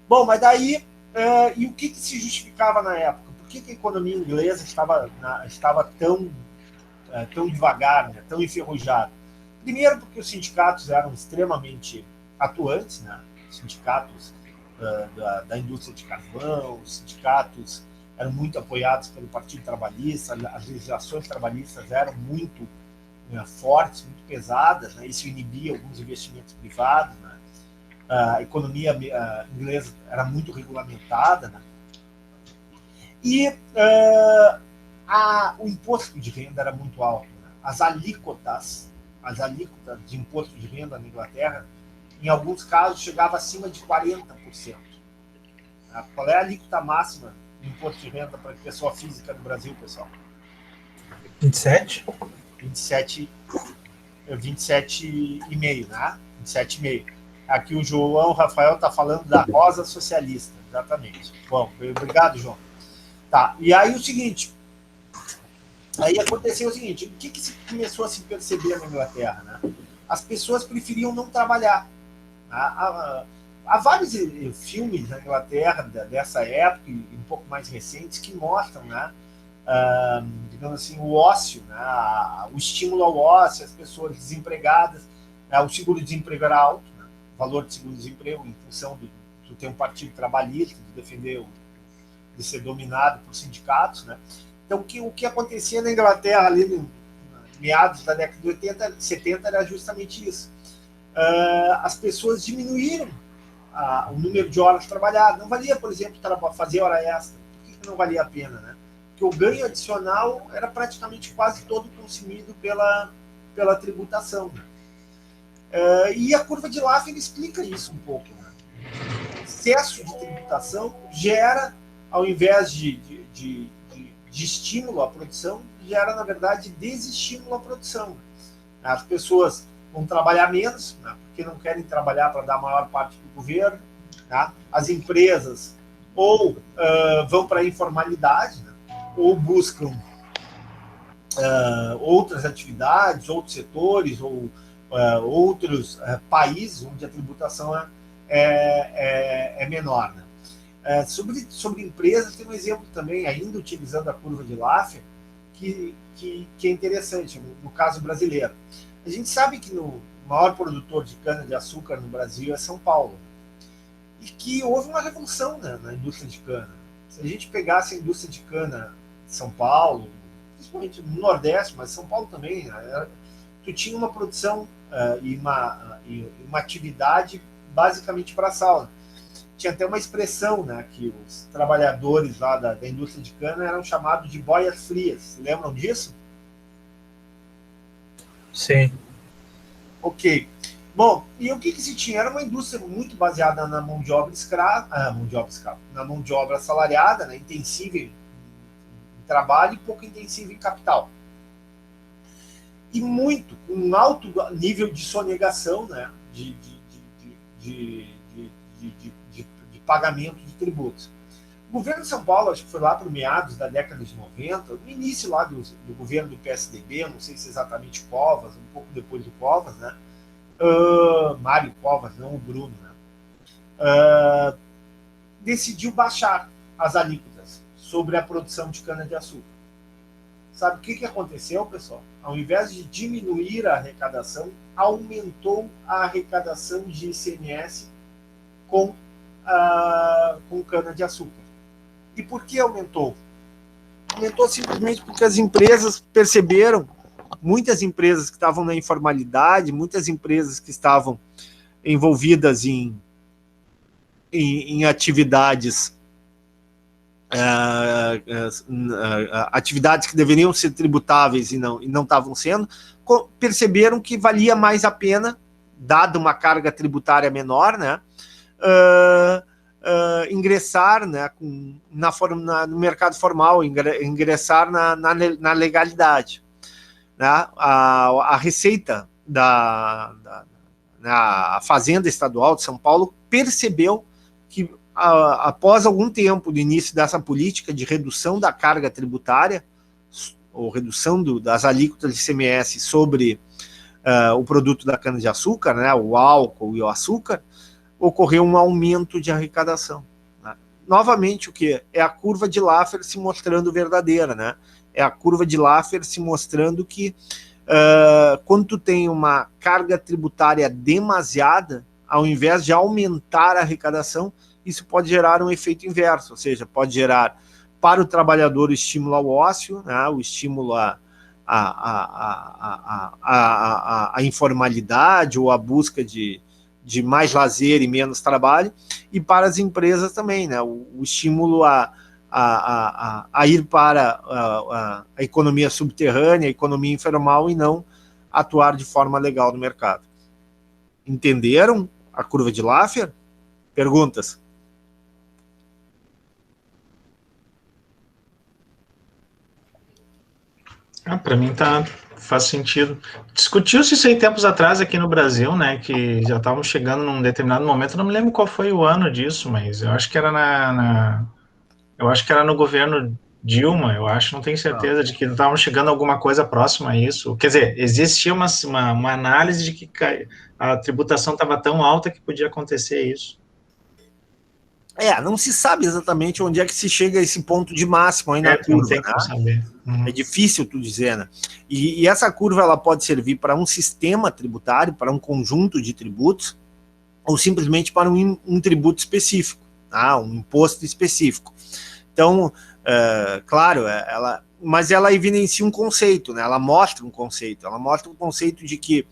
Bom, mas daí, e o que se justificava na época? Por que a economia inglesa estava tão devagar, né? Tão enferrujada? Primeiro porque os sindicatos eram extremamente atuantes, né? Os sindicatos da indústria de carvão, os sindicatos eram muito apoiados pelo Partido Trabalhista, as legislações trabalhistas eram muito fortes, muito pesadas, né? Isso inibia alguns investimentos privados, né? A economia inglesa era muito regulamentada, né? E o imposto de renda era muito alto, né? As alíquotas de imposto de renda na Inglaterra, em alguns casos, chegava acima de 40%. Qual é a alíquota máxima de imposto de renda para a pessoa física no Brasil, pessoal? 27? 27,5, né? 27,5. Aqui o João Rafael está falando da Rosa Socialista, exatamente. Bom, obrigado, João. Tá, e aí o seguinte, aí aconteceu o seguinte, o que se começou a se perceber na Inglaterra, né? As pessoas preferiam não trabalhar. Há vários filmes na Inglaterra dessa época, e um pouco mais recentes, que mostram, né, digamos assim, o ócio, né, o estímulo ao ócio, as pessoas desempregadas, né, o seguro-desemprego era alto, né, o valor de seguro-desemprego em função de ter um partido trabalhista, de defender, de ser dominado por sindicatos, né. Então, o que acontecia na Inglaterra ali no meados da década de 80, 70 era justamente isso. As pessoas diminuíram o número de horas trabalhadas. Não valia, por exemplo, fazer hora extra. Por que não valia a pena, né? Porque o ganho adicional era praticamente quase todo consumido pela tributação. Né? E a curva de Laffer explica isso um pouco. Né? Excesso de tributação gera, ao invés de estímulo à produção, gera, na verdade, desestímulo à produção. As pessoas vão trabalhar menos, né, porque não querem trabalhar para dar maior parte do governo. Tá? As empresas ou vão para a informalidade, né, ou buscam outras atividades, outros setores, ou outros países onde a tributação é menor. Né? Sobre empresas, tem um exemplo também, ainda utilizando a curva de Laffer, que é interessante, no caso brasileiro. A gente sabe que o maior produtor de cana-de-açúcar no Brasil é São Paulo. E que houve uma revolução, né, na indústria de cana. Se a gente pegasse a indústria de cana de São Paulo, principalmente no Nordeste, mas São Paulo também, tu tinha uma produção e uma atividade basicamente para sal. Tinha até uma expressão, né, que os trabalhadores lá da indústria de cana eram chamados de boias frias. Lembram disso? Sim. Ok. Bom, e o que se tinha? Era uma indústria muito baseada na mão de obra escrava, na mão de obra assalariada, né, intensiva em trabalho e pouco intensiva em capital. E um alto nível de sonegação, né, de pagamento de tributos. O governo de São Paulo, acho que foi lá para meados da década de 90, no início lá do governo do PSDB, não sei se exatamente Covas, um pouco depois do Covas, né? Mário Covas, não o Bruno, né? Decidiu baixar as alíquotas sobre a produção de cana-de-açúcar. Sabe o que aconteceu, pessoal? Ao invés de diminuir a arrecadação, aumentou a arrecadação de ICMS com cana-de-açúcar. E por que aumentou? Aumentou simplesmente porque as empresas perceberam, muitas empresas que estavam na informalidade, muitas empresas que estavam envolvidas em atividades atividades que deveriam ser tributáveis e não estavam sendo, perceberam que valia mais a pena, dada uma carga tributária menor, né, ingressar, né, no mercado formal, ingressar na legalidade. Né? A Receita a Fazenda Estadual de São Paulo percebeu que, após algum tempo do início dessa política de redução da carga tributária, ou redução das alíquotas de ICMS sobre o produto da cana-de-açúcar, né, o álcool e o açúcar, ocorreu um aumento de arrecadação. Né? Novamente, o que? É a curva de Laffer se mostrando verdadeira. Né? É a curva de Laffer se mostrando que quando tu tem uma carga tributária demasiada, ao invés de aumentar a arrecadação, isso pode gerar um efeito inverso, ou seja, pode gerar para o trabalhador o estímulo ao ócio, né, o estímulo à informalidade ou à busca de mais lazer e menos trabalho, e para as empresas também, né, o estímulo a ir para a economia subterrânea, a economia informal, e não atuar de forma legal no mercado. Entenderam a curva de Laffer? Perguntas? Para mim faz sentido. Discutiu-se isso aí tempos atrás aqui no Brasil, né, que já estávamos chegando num determinado momento, não me lembro qual foi o ano disso, mas eu acho que era eu acho que era no governo Dilma, eu acho, não tenho certeza, de que estávamos chegando a alguma coisa próxima a isso. Quer dizer, existia uma análise de que a tributação estava tão alta que podia acontecer isso. Não se sabe exatamente onde é que se chega a esse ponto de máximo aí na curva. Não tem como saber. É difícil tu dizer, né? E essa curva ela pode servir para um sistema tributário, para um conjunto de tributos, ou simplesmente para um tributo específico, tá? Um imposto específico. Então, claro, mas ela evidencia um conceito, né? Ela mostra um conceito. Ela mostra um conceito de que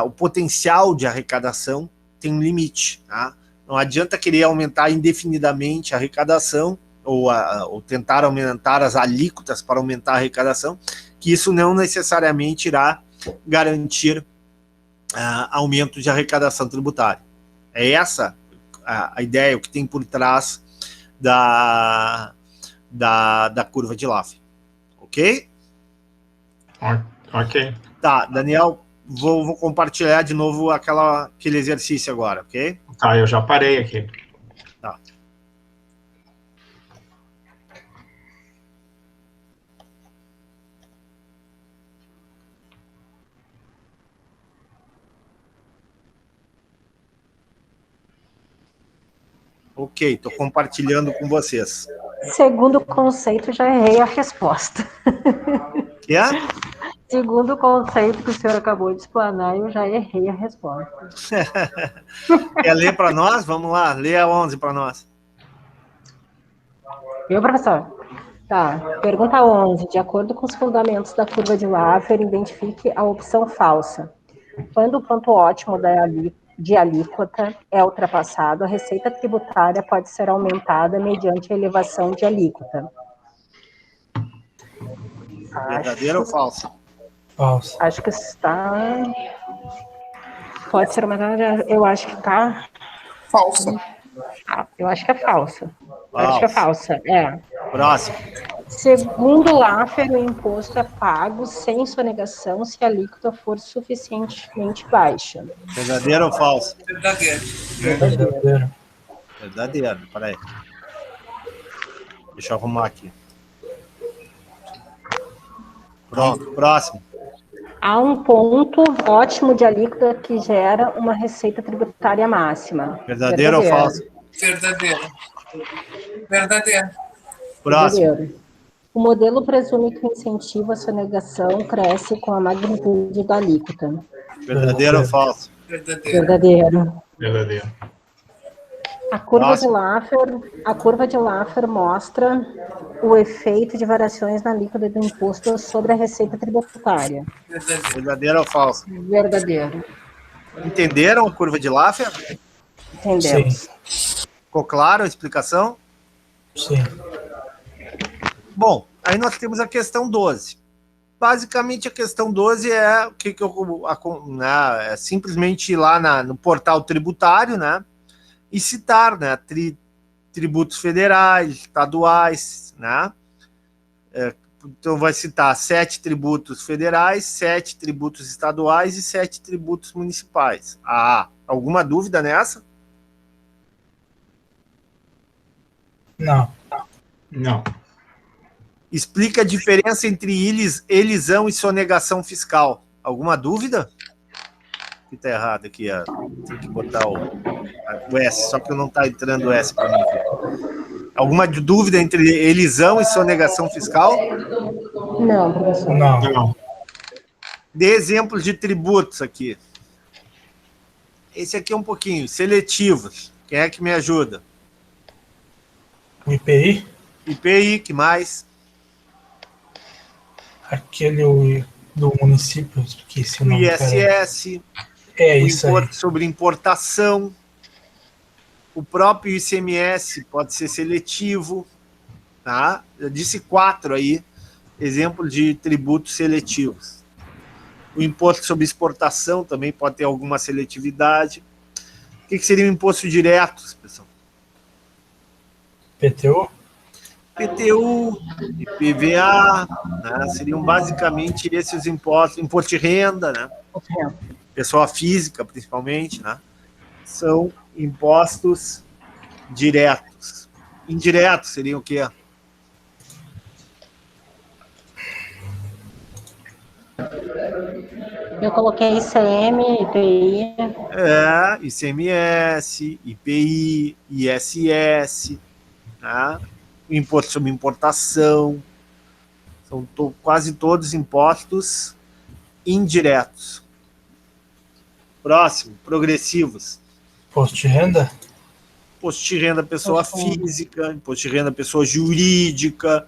o potencial de arrecadação tem um limite, tá? Não adianta querer aumentar indefinidamente a arrecadação ou tentar aumentar as alíquotas para aumentar a arrecadação, que isso não necessariamente irá garantir aumento de arrecadação tributária. É essa a ideia, o que tem por trás da curva de Laffer. Ok? Ok. Tá, Daniel, vou compartilhar de novo aquele exercício agora, ok? Tá, eu já parei aqui. Tá. Ok, estou compartilhando com vocês. Segundo o conceito, já errei a resposta. Que é? Segundo o conceito que o senhor acabou de explanar, eu já errei a resposta. Quer ler para nós? Vamos lá, lê a 11 para nós. Viu, professor? Tá. Pergunta 11. De acordo com os fundamentos da curva de Laffer, identifique a opção falsa. Quando o ponto ótimo de alíquota é ultrapassado, a receita tributária pode ser aumentada mediante a elevação de alíquota. Verdadeiro ou falso? Falso. Acho que está... Pode ser uma... Eu acho que está... Falsa. Eu acho que é falsa. Acho que é falsa, Próximo. Segundo Laffer, o imposto é pago sem sonegação se a alíquota for suficientemente baixa. Verdadeiro ou falso? Verdadeiro. Verdadeiro. Verdadeiro, peraí. Deixa eu arrumar aqui. Pronto, próximo. Há um ponto ótimo de alíquota que gera uma receita tributária máxima. Verdadeiro ou falso? Verdadeiro. Verdadeiro. Próximo. Verdadeiro. O modelo presume que o incentivo à sonegação cresce com a magnitude da alíquota. Verdadeiro ou falso? Verdadeiro. Verdadeiro. Verdadeiro. A curva de Laffer mostra o efeito de variações na alíquota do imposto sobre a receita tributária. Verdadeiro. Verdadeiro ou falso? Verdadeiro. Entenderam a curva de Laffer? Entendemos. Sim. Ficou claro a explicação? Sim. Bom, aí nós temos a questão 12. Basicamente, a questão 12 é o que é simplesmente ir lá no portal tributário, né? E citar, né? Tributos federais, estaduais, né? Então, vai citar 7 tributos federais, 7 tributos estaduais e 7 tributos municipais. Alguma dúvida nessa? Não. Não. Explica a diferença entre elisão e sonegação fiscal. Alguma dúvida? Que tá errado aqui, tem que botar o S, só que não está entrando o S para mim aqui. Alguma dúvida entre elisão e sonegação fiscal? Não, professor. Não. Dê exemplos de tributos aqui. Esse aqui é um pouquinho. Seletivos. Quem é que me ajuda? O IPI? IPI, que mais? Aquele do município, esqueci o O nome. ISS. É o isso aí. imposto sobre importação. O próprio ICMS pode ser seletivo. Tá? Eu disse 4 aí. Exemplos de tributos seletivos. O imposto sobre exportação também pode ter alguma seletividade. O que seria o imposto direto, pessoal? PTU? IPTU, IPVA, né? Seriam basicamente esses impostos, imposto de renda, né? Pessoa física, principalmente, né? São impostos diretos. Indiretos seriam o quê? Eu coloquei ICM, IPI. ICMS, IPI, ISS, né? Imposto sobre importação. São quase todos impostos indiretos. Próximo, progressivos. Imposto de renda? Imposto de renda pessoa física, imposto de renda pessoa jurídica.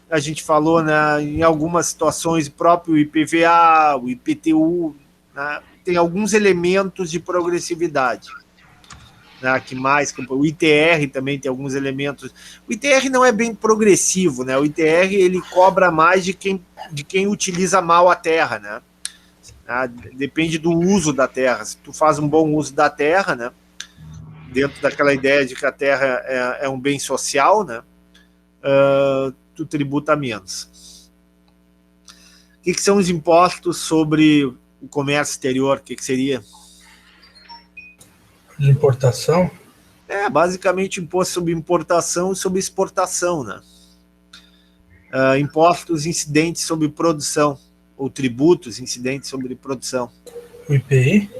A gente falou, né, em algumas situações, o próprio IPVA, o IPTU, né, tem alguns elementos de progressividade. Né, que mais, o ITR também tem alguns elementos. O ITR não é bem progressivo, né? O ITR ele cobra mais de quem utiliza mal a terra, né? Depende do uso da terra. Se tu faz um bom uso da terra, né? Dentro daquela ideia de que a terra é um bem social, né? Tu tributa menos. O que são os impostos sobre o comércio exterior? O que seria? De importação? Basicamente imposto sobre importação e sobre exportação, né? Impostos incidentes sobre produção, ou tributos incidentes sobre produção. O IPI?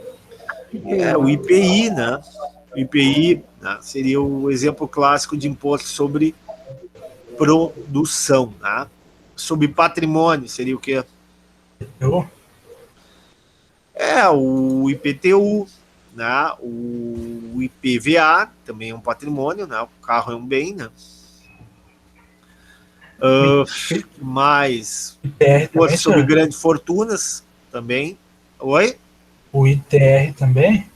O IPI, né? O IPI, né, seria o exemplo clássico de imposto sobre produção, né? Sobre patrimônio, seria o quê? O IPTU, né? O IPVA também é um patrimônio, né? O carro é um bem, né? Mais imposto sobre grandes fortunas também. Oi? O ITR também?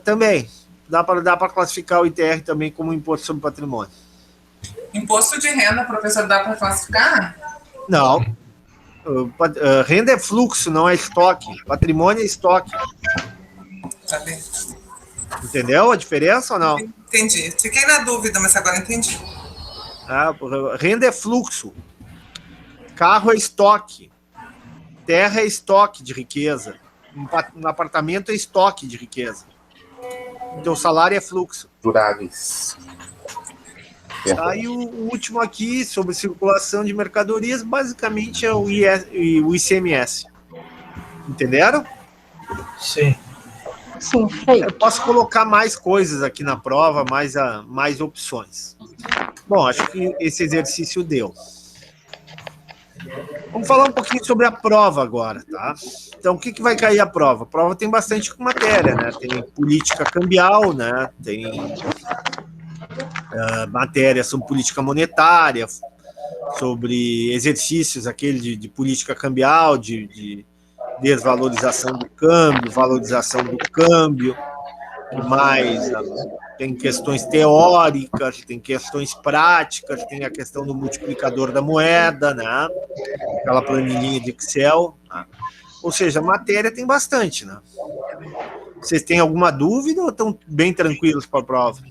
Também. Dá para classificar o ITR também como imposto sobre patrimônio. Imposto de renda, professor, dá para classificar? Não. Renda é fluxo, não é estoque. Patrimônio é estoque. Tá bem. Entendeu a diferença ou não? Entendi. Fiquei na dúvida, mas agora entendi. Renda é fluxo. Carro é estoque. Terra é estoque de riqueza. Um apartamento é estoque de riqueza. Então, o salário é fluxo. Duráveis. Aí o último aqui, sobre circulação de mercadorias, basicamente é o ICMS. Entenderam? Sim. Sim, eu posso colocar mais coisas aqui na prova, mais opções. Bom, acho que esse exercício deu. Vamos falar um pouquinho sobre a prova agora, tá? Então, o que vai cair a prova? A prova tem bastante matéria, né? Tem política cambial, né? Tem matéria sobre política monetária, sobre exercícios aquele de política cambial, de desvalorização do câmbio, valorização do câmbio, e mais tem questões teóricas, tem questões práticas, tem a questão do multiplicador da moeda, né? Aquela planilhinha de Excel, né? Ou seja, a matéria tem bastante, né? Vocês têm alguma dúvida ou estão bem tranquilos para a prova?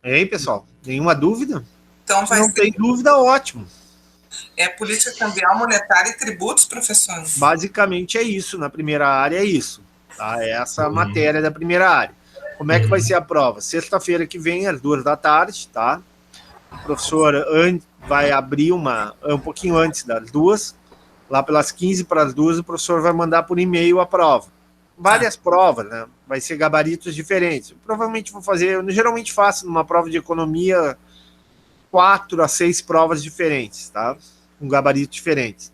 Hein, pessoal? Nenhuma dúvida? Então vai não tem dúvida, ótimo. É política cambial, monetária e tributos, professor? Basicamente é isso, na primeira área é isso. Tá? Essa matéria da primeira área. Como é que vai ser a prova? Sexta-feira que vem, às 14h, tá? O professor vai abrir um pouquinho antes das 2h, lá pelas 15 para as 2h, o professor vai mandar por e-mail a prova. Várias provas, né? Vai ser gabaritos diferentes. Eu provavelmente vou fazer, eu geralmente faço numa prova de economia 4 a 6 provas diferentes, tá? Com gabaritos diferentes.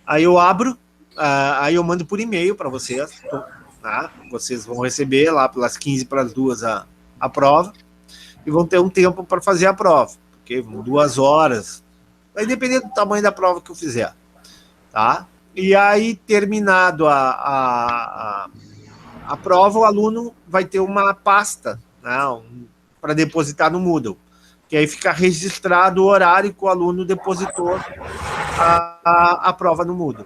Aí eu abro, aí eu mando por e-mail para vocês, tá? Vocês vão receber lá pelas 15 para as 2h a prova e vão ter um tempo para fazer a prova, porque 2 horas, vai depender do tamanho da prova que eu fizer, tá? E aí, terminado a prova, o aluno vai ter uma pasta, né, para depositar no Moodle. que aí fica registrado o horário que o aluno depositou a prova no Moodle.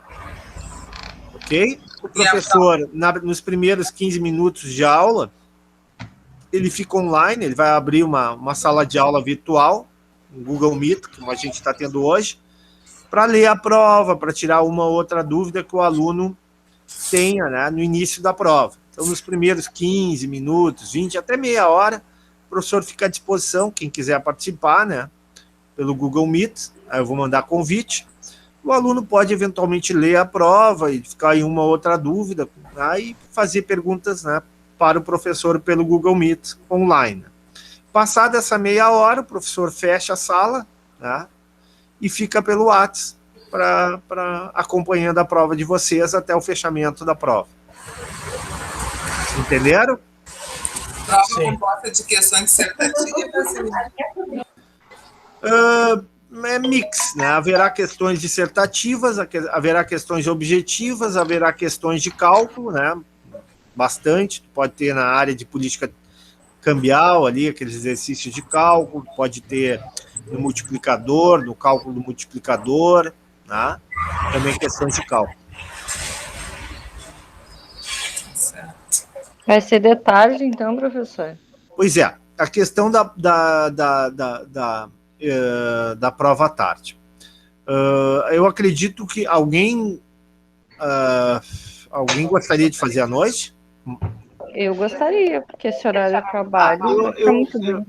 Ok? O professor, nos primeiros 15 minutos de aula, ele fica online, ele vai abrir uma sala de aula virtual, um Google Meet, como a gente está tendo hoje, para ler a prova, para tirar uma ou outra dúvida que o aluno tenha, né, no início da prova. Então, nos primeiros 15 minutos, 20, até meia hora, o professor fica à disposição, quem quiser participar, né, pelo Google Meet, aí eu vou mandar convite. O aluno pode eventualmente ler a prova e ficar em uma ou outra dúvida, né, e fazer perguntas, né, para o professor pelo Google Meet online. Passada essa meia hora, o professor fecha a sala, né, e fica pelo WhatsApp acompanhando a prova de vocês até o fechamento da prova. Entenderam? Prova composta de questões dissertativas? É mix, né? Haverá questões dissertativas, haverá questões objetivas, haverá questões de cálculo, né? Bastante, pode ter na área de política cambial ali, aqueles exercícios de cálculo, pode ter no multiplicador, no cálculo do multiplicador, né? Também questões de cálculo. Vai ser de tarde, então, professor? Pois é, a questão da prova à tarde. Eu acredito que alguém gostaria de fazer à noite? Eu gostaria, porque esse horário de trabalho vai ficar muito bem.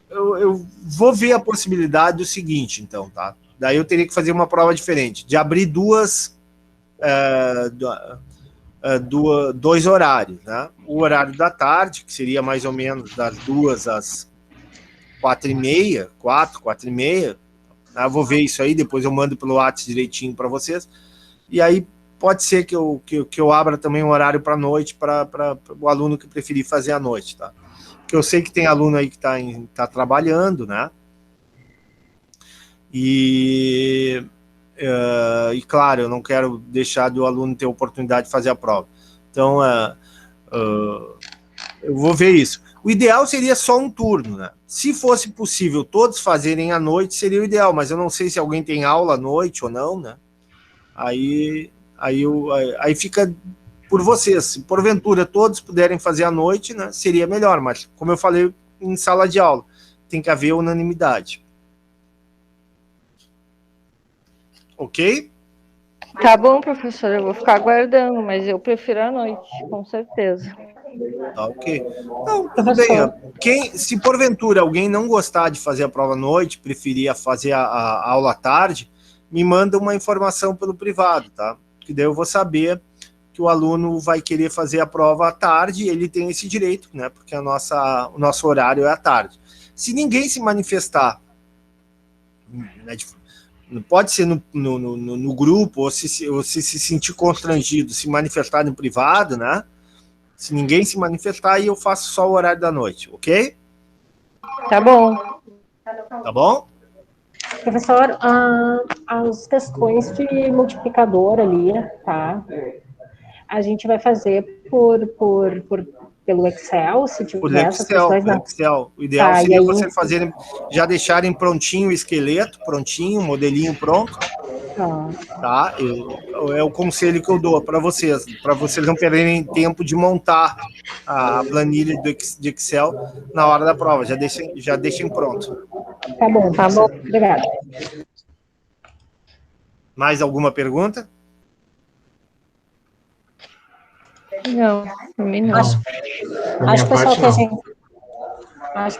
Eu vou ver a possibilidade do seguinte, então, tá? Daí eu teria que fazer uma prova diferente, de abrir dois horários, né? O horário da tarde, que seria mais ou menos das 2 às 4h30, 4h30, né? Eu vou ver isso aí, depois eu mando pelo WhatsApp direitinho para vocês, e aí pode ser que eu abra também um horário para a noite, para o aluno que preferir fazer à noite, tá? Porque eu sei que tem aluno aí que tá trabalhando, né? E claro, eu não quero deixar do aluno ter a oportunidade de fazer a prova. Então, eu vou ver isso. O ideal seria só um turno, né? Se fosse possível todos fazerem à noite, seria o ideal, mas eu não sei se alguém tem aula à noite ou não, né? Aí fica por vocês. Se porventura todos puderem fazer à noite, né, seria melhor, mas como eu falei em sala de aula, tem que haver unanimidade. Ok? Tá bom, professor, eu vou ficar aguardando, mas eu prefiro à noite, com certeza. Tá, ok. Não, tudo bem. Se porventura alguém não gostar de fazer a prova à noite, preferia fazer a aula à tarde, me manda uma informação pelo privado, tá? Que daí eu vou saber que o aluno vai querer fazer a prova à tarde, e ele tem esse direito, né? Porque o nosso horário é à tarde. Se ninguém se manifestar, né, pode ser no grupo, ou se sentir constrangido, se manifestar no privado, né? Se ninguém se manifestar, aí eu faço só o horário da noite, ok? Tá bom. Tá bom? Professor, as questões de multiplicador ali, tá? A gente vai fazer pelo Excel, se tiver essas questões. Excel. O ideal seria vocês fazerem, já deixarem prontinho o esqueleto, prontinho, o modelinho pronto. Tá? É o conselho que eu dou para vocês não perderem tempo de montar a planilha de Excel na hora da prova. Já deixem pronto. Tá bom. Obrigada. Mais alguma pergunta? Não, para mim não. Acho,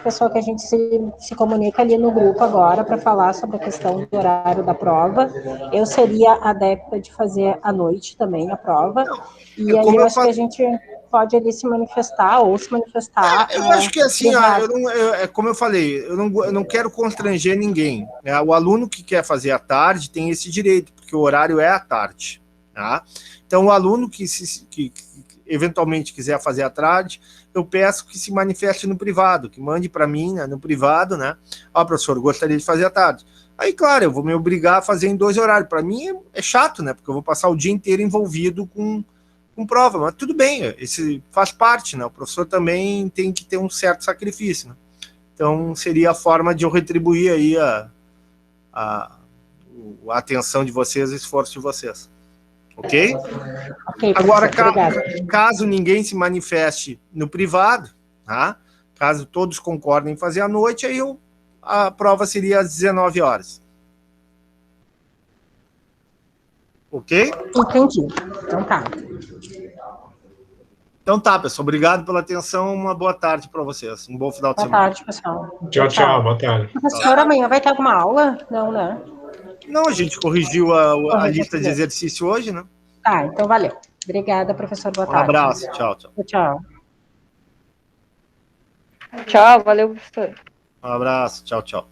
pessoal, que a gente se comunica ali no grupo agora para falar sobre a questão do horário da prova. Eu seria adepta de fazer à noite também a prova. E aí eu acho que a gente pode ali se manifestar ou se manifestar. Eu acho que assim, como eu falei, eu não quero constranger ninguém. Né? O aluno que quer fazer à tarde tem esse direito, porque o horário é à tarde. Tá? Então, o aluno que eventualmente quiser fazer à tarde, eu peço que se manifeste no privado, que mande para mim, né, no privado, né? Professor, gostaria de fazer à tarde. Aí, claro, eu vou me obrigar a fazer em 2 horários. Para mim é chato, né? Porque eu vou passar o dia inteiro envolvido com prova, mas tudo bem, esse faz parte, né? O professor também tem que ter um certo sacrifício, né? Então, seria a forma de eu retribuir aí a atenção de vocês, o esforço de vocês. Ok? Ok, Agora, obrigada. caso ninguém se manifeste no privado, tá? Caso todos concordem em fazer à noite, aí a prova seria às 19 horas. Ok? Entendi. Então tá. Então tá, pessoal. Obrigado pela atenção. Uma boa tarde para vocês. Um bom final de Boa semana. tarde, pessoal. Tchau, tchau. Boa tarde. Professor, amanhã vai ter alguma aula? Não, né? Não, a gente corrigiu a Corrigiu lista de tudo. exercício hoje, né? Tá, então valeu. Obrigada, professor. Boa Um tarde. abraço. Tchau, tchau. Tchau. Tchau, valeu, professor. Um abraço. Tchau, tchau.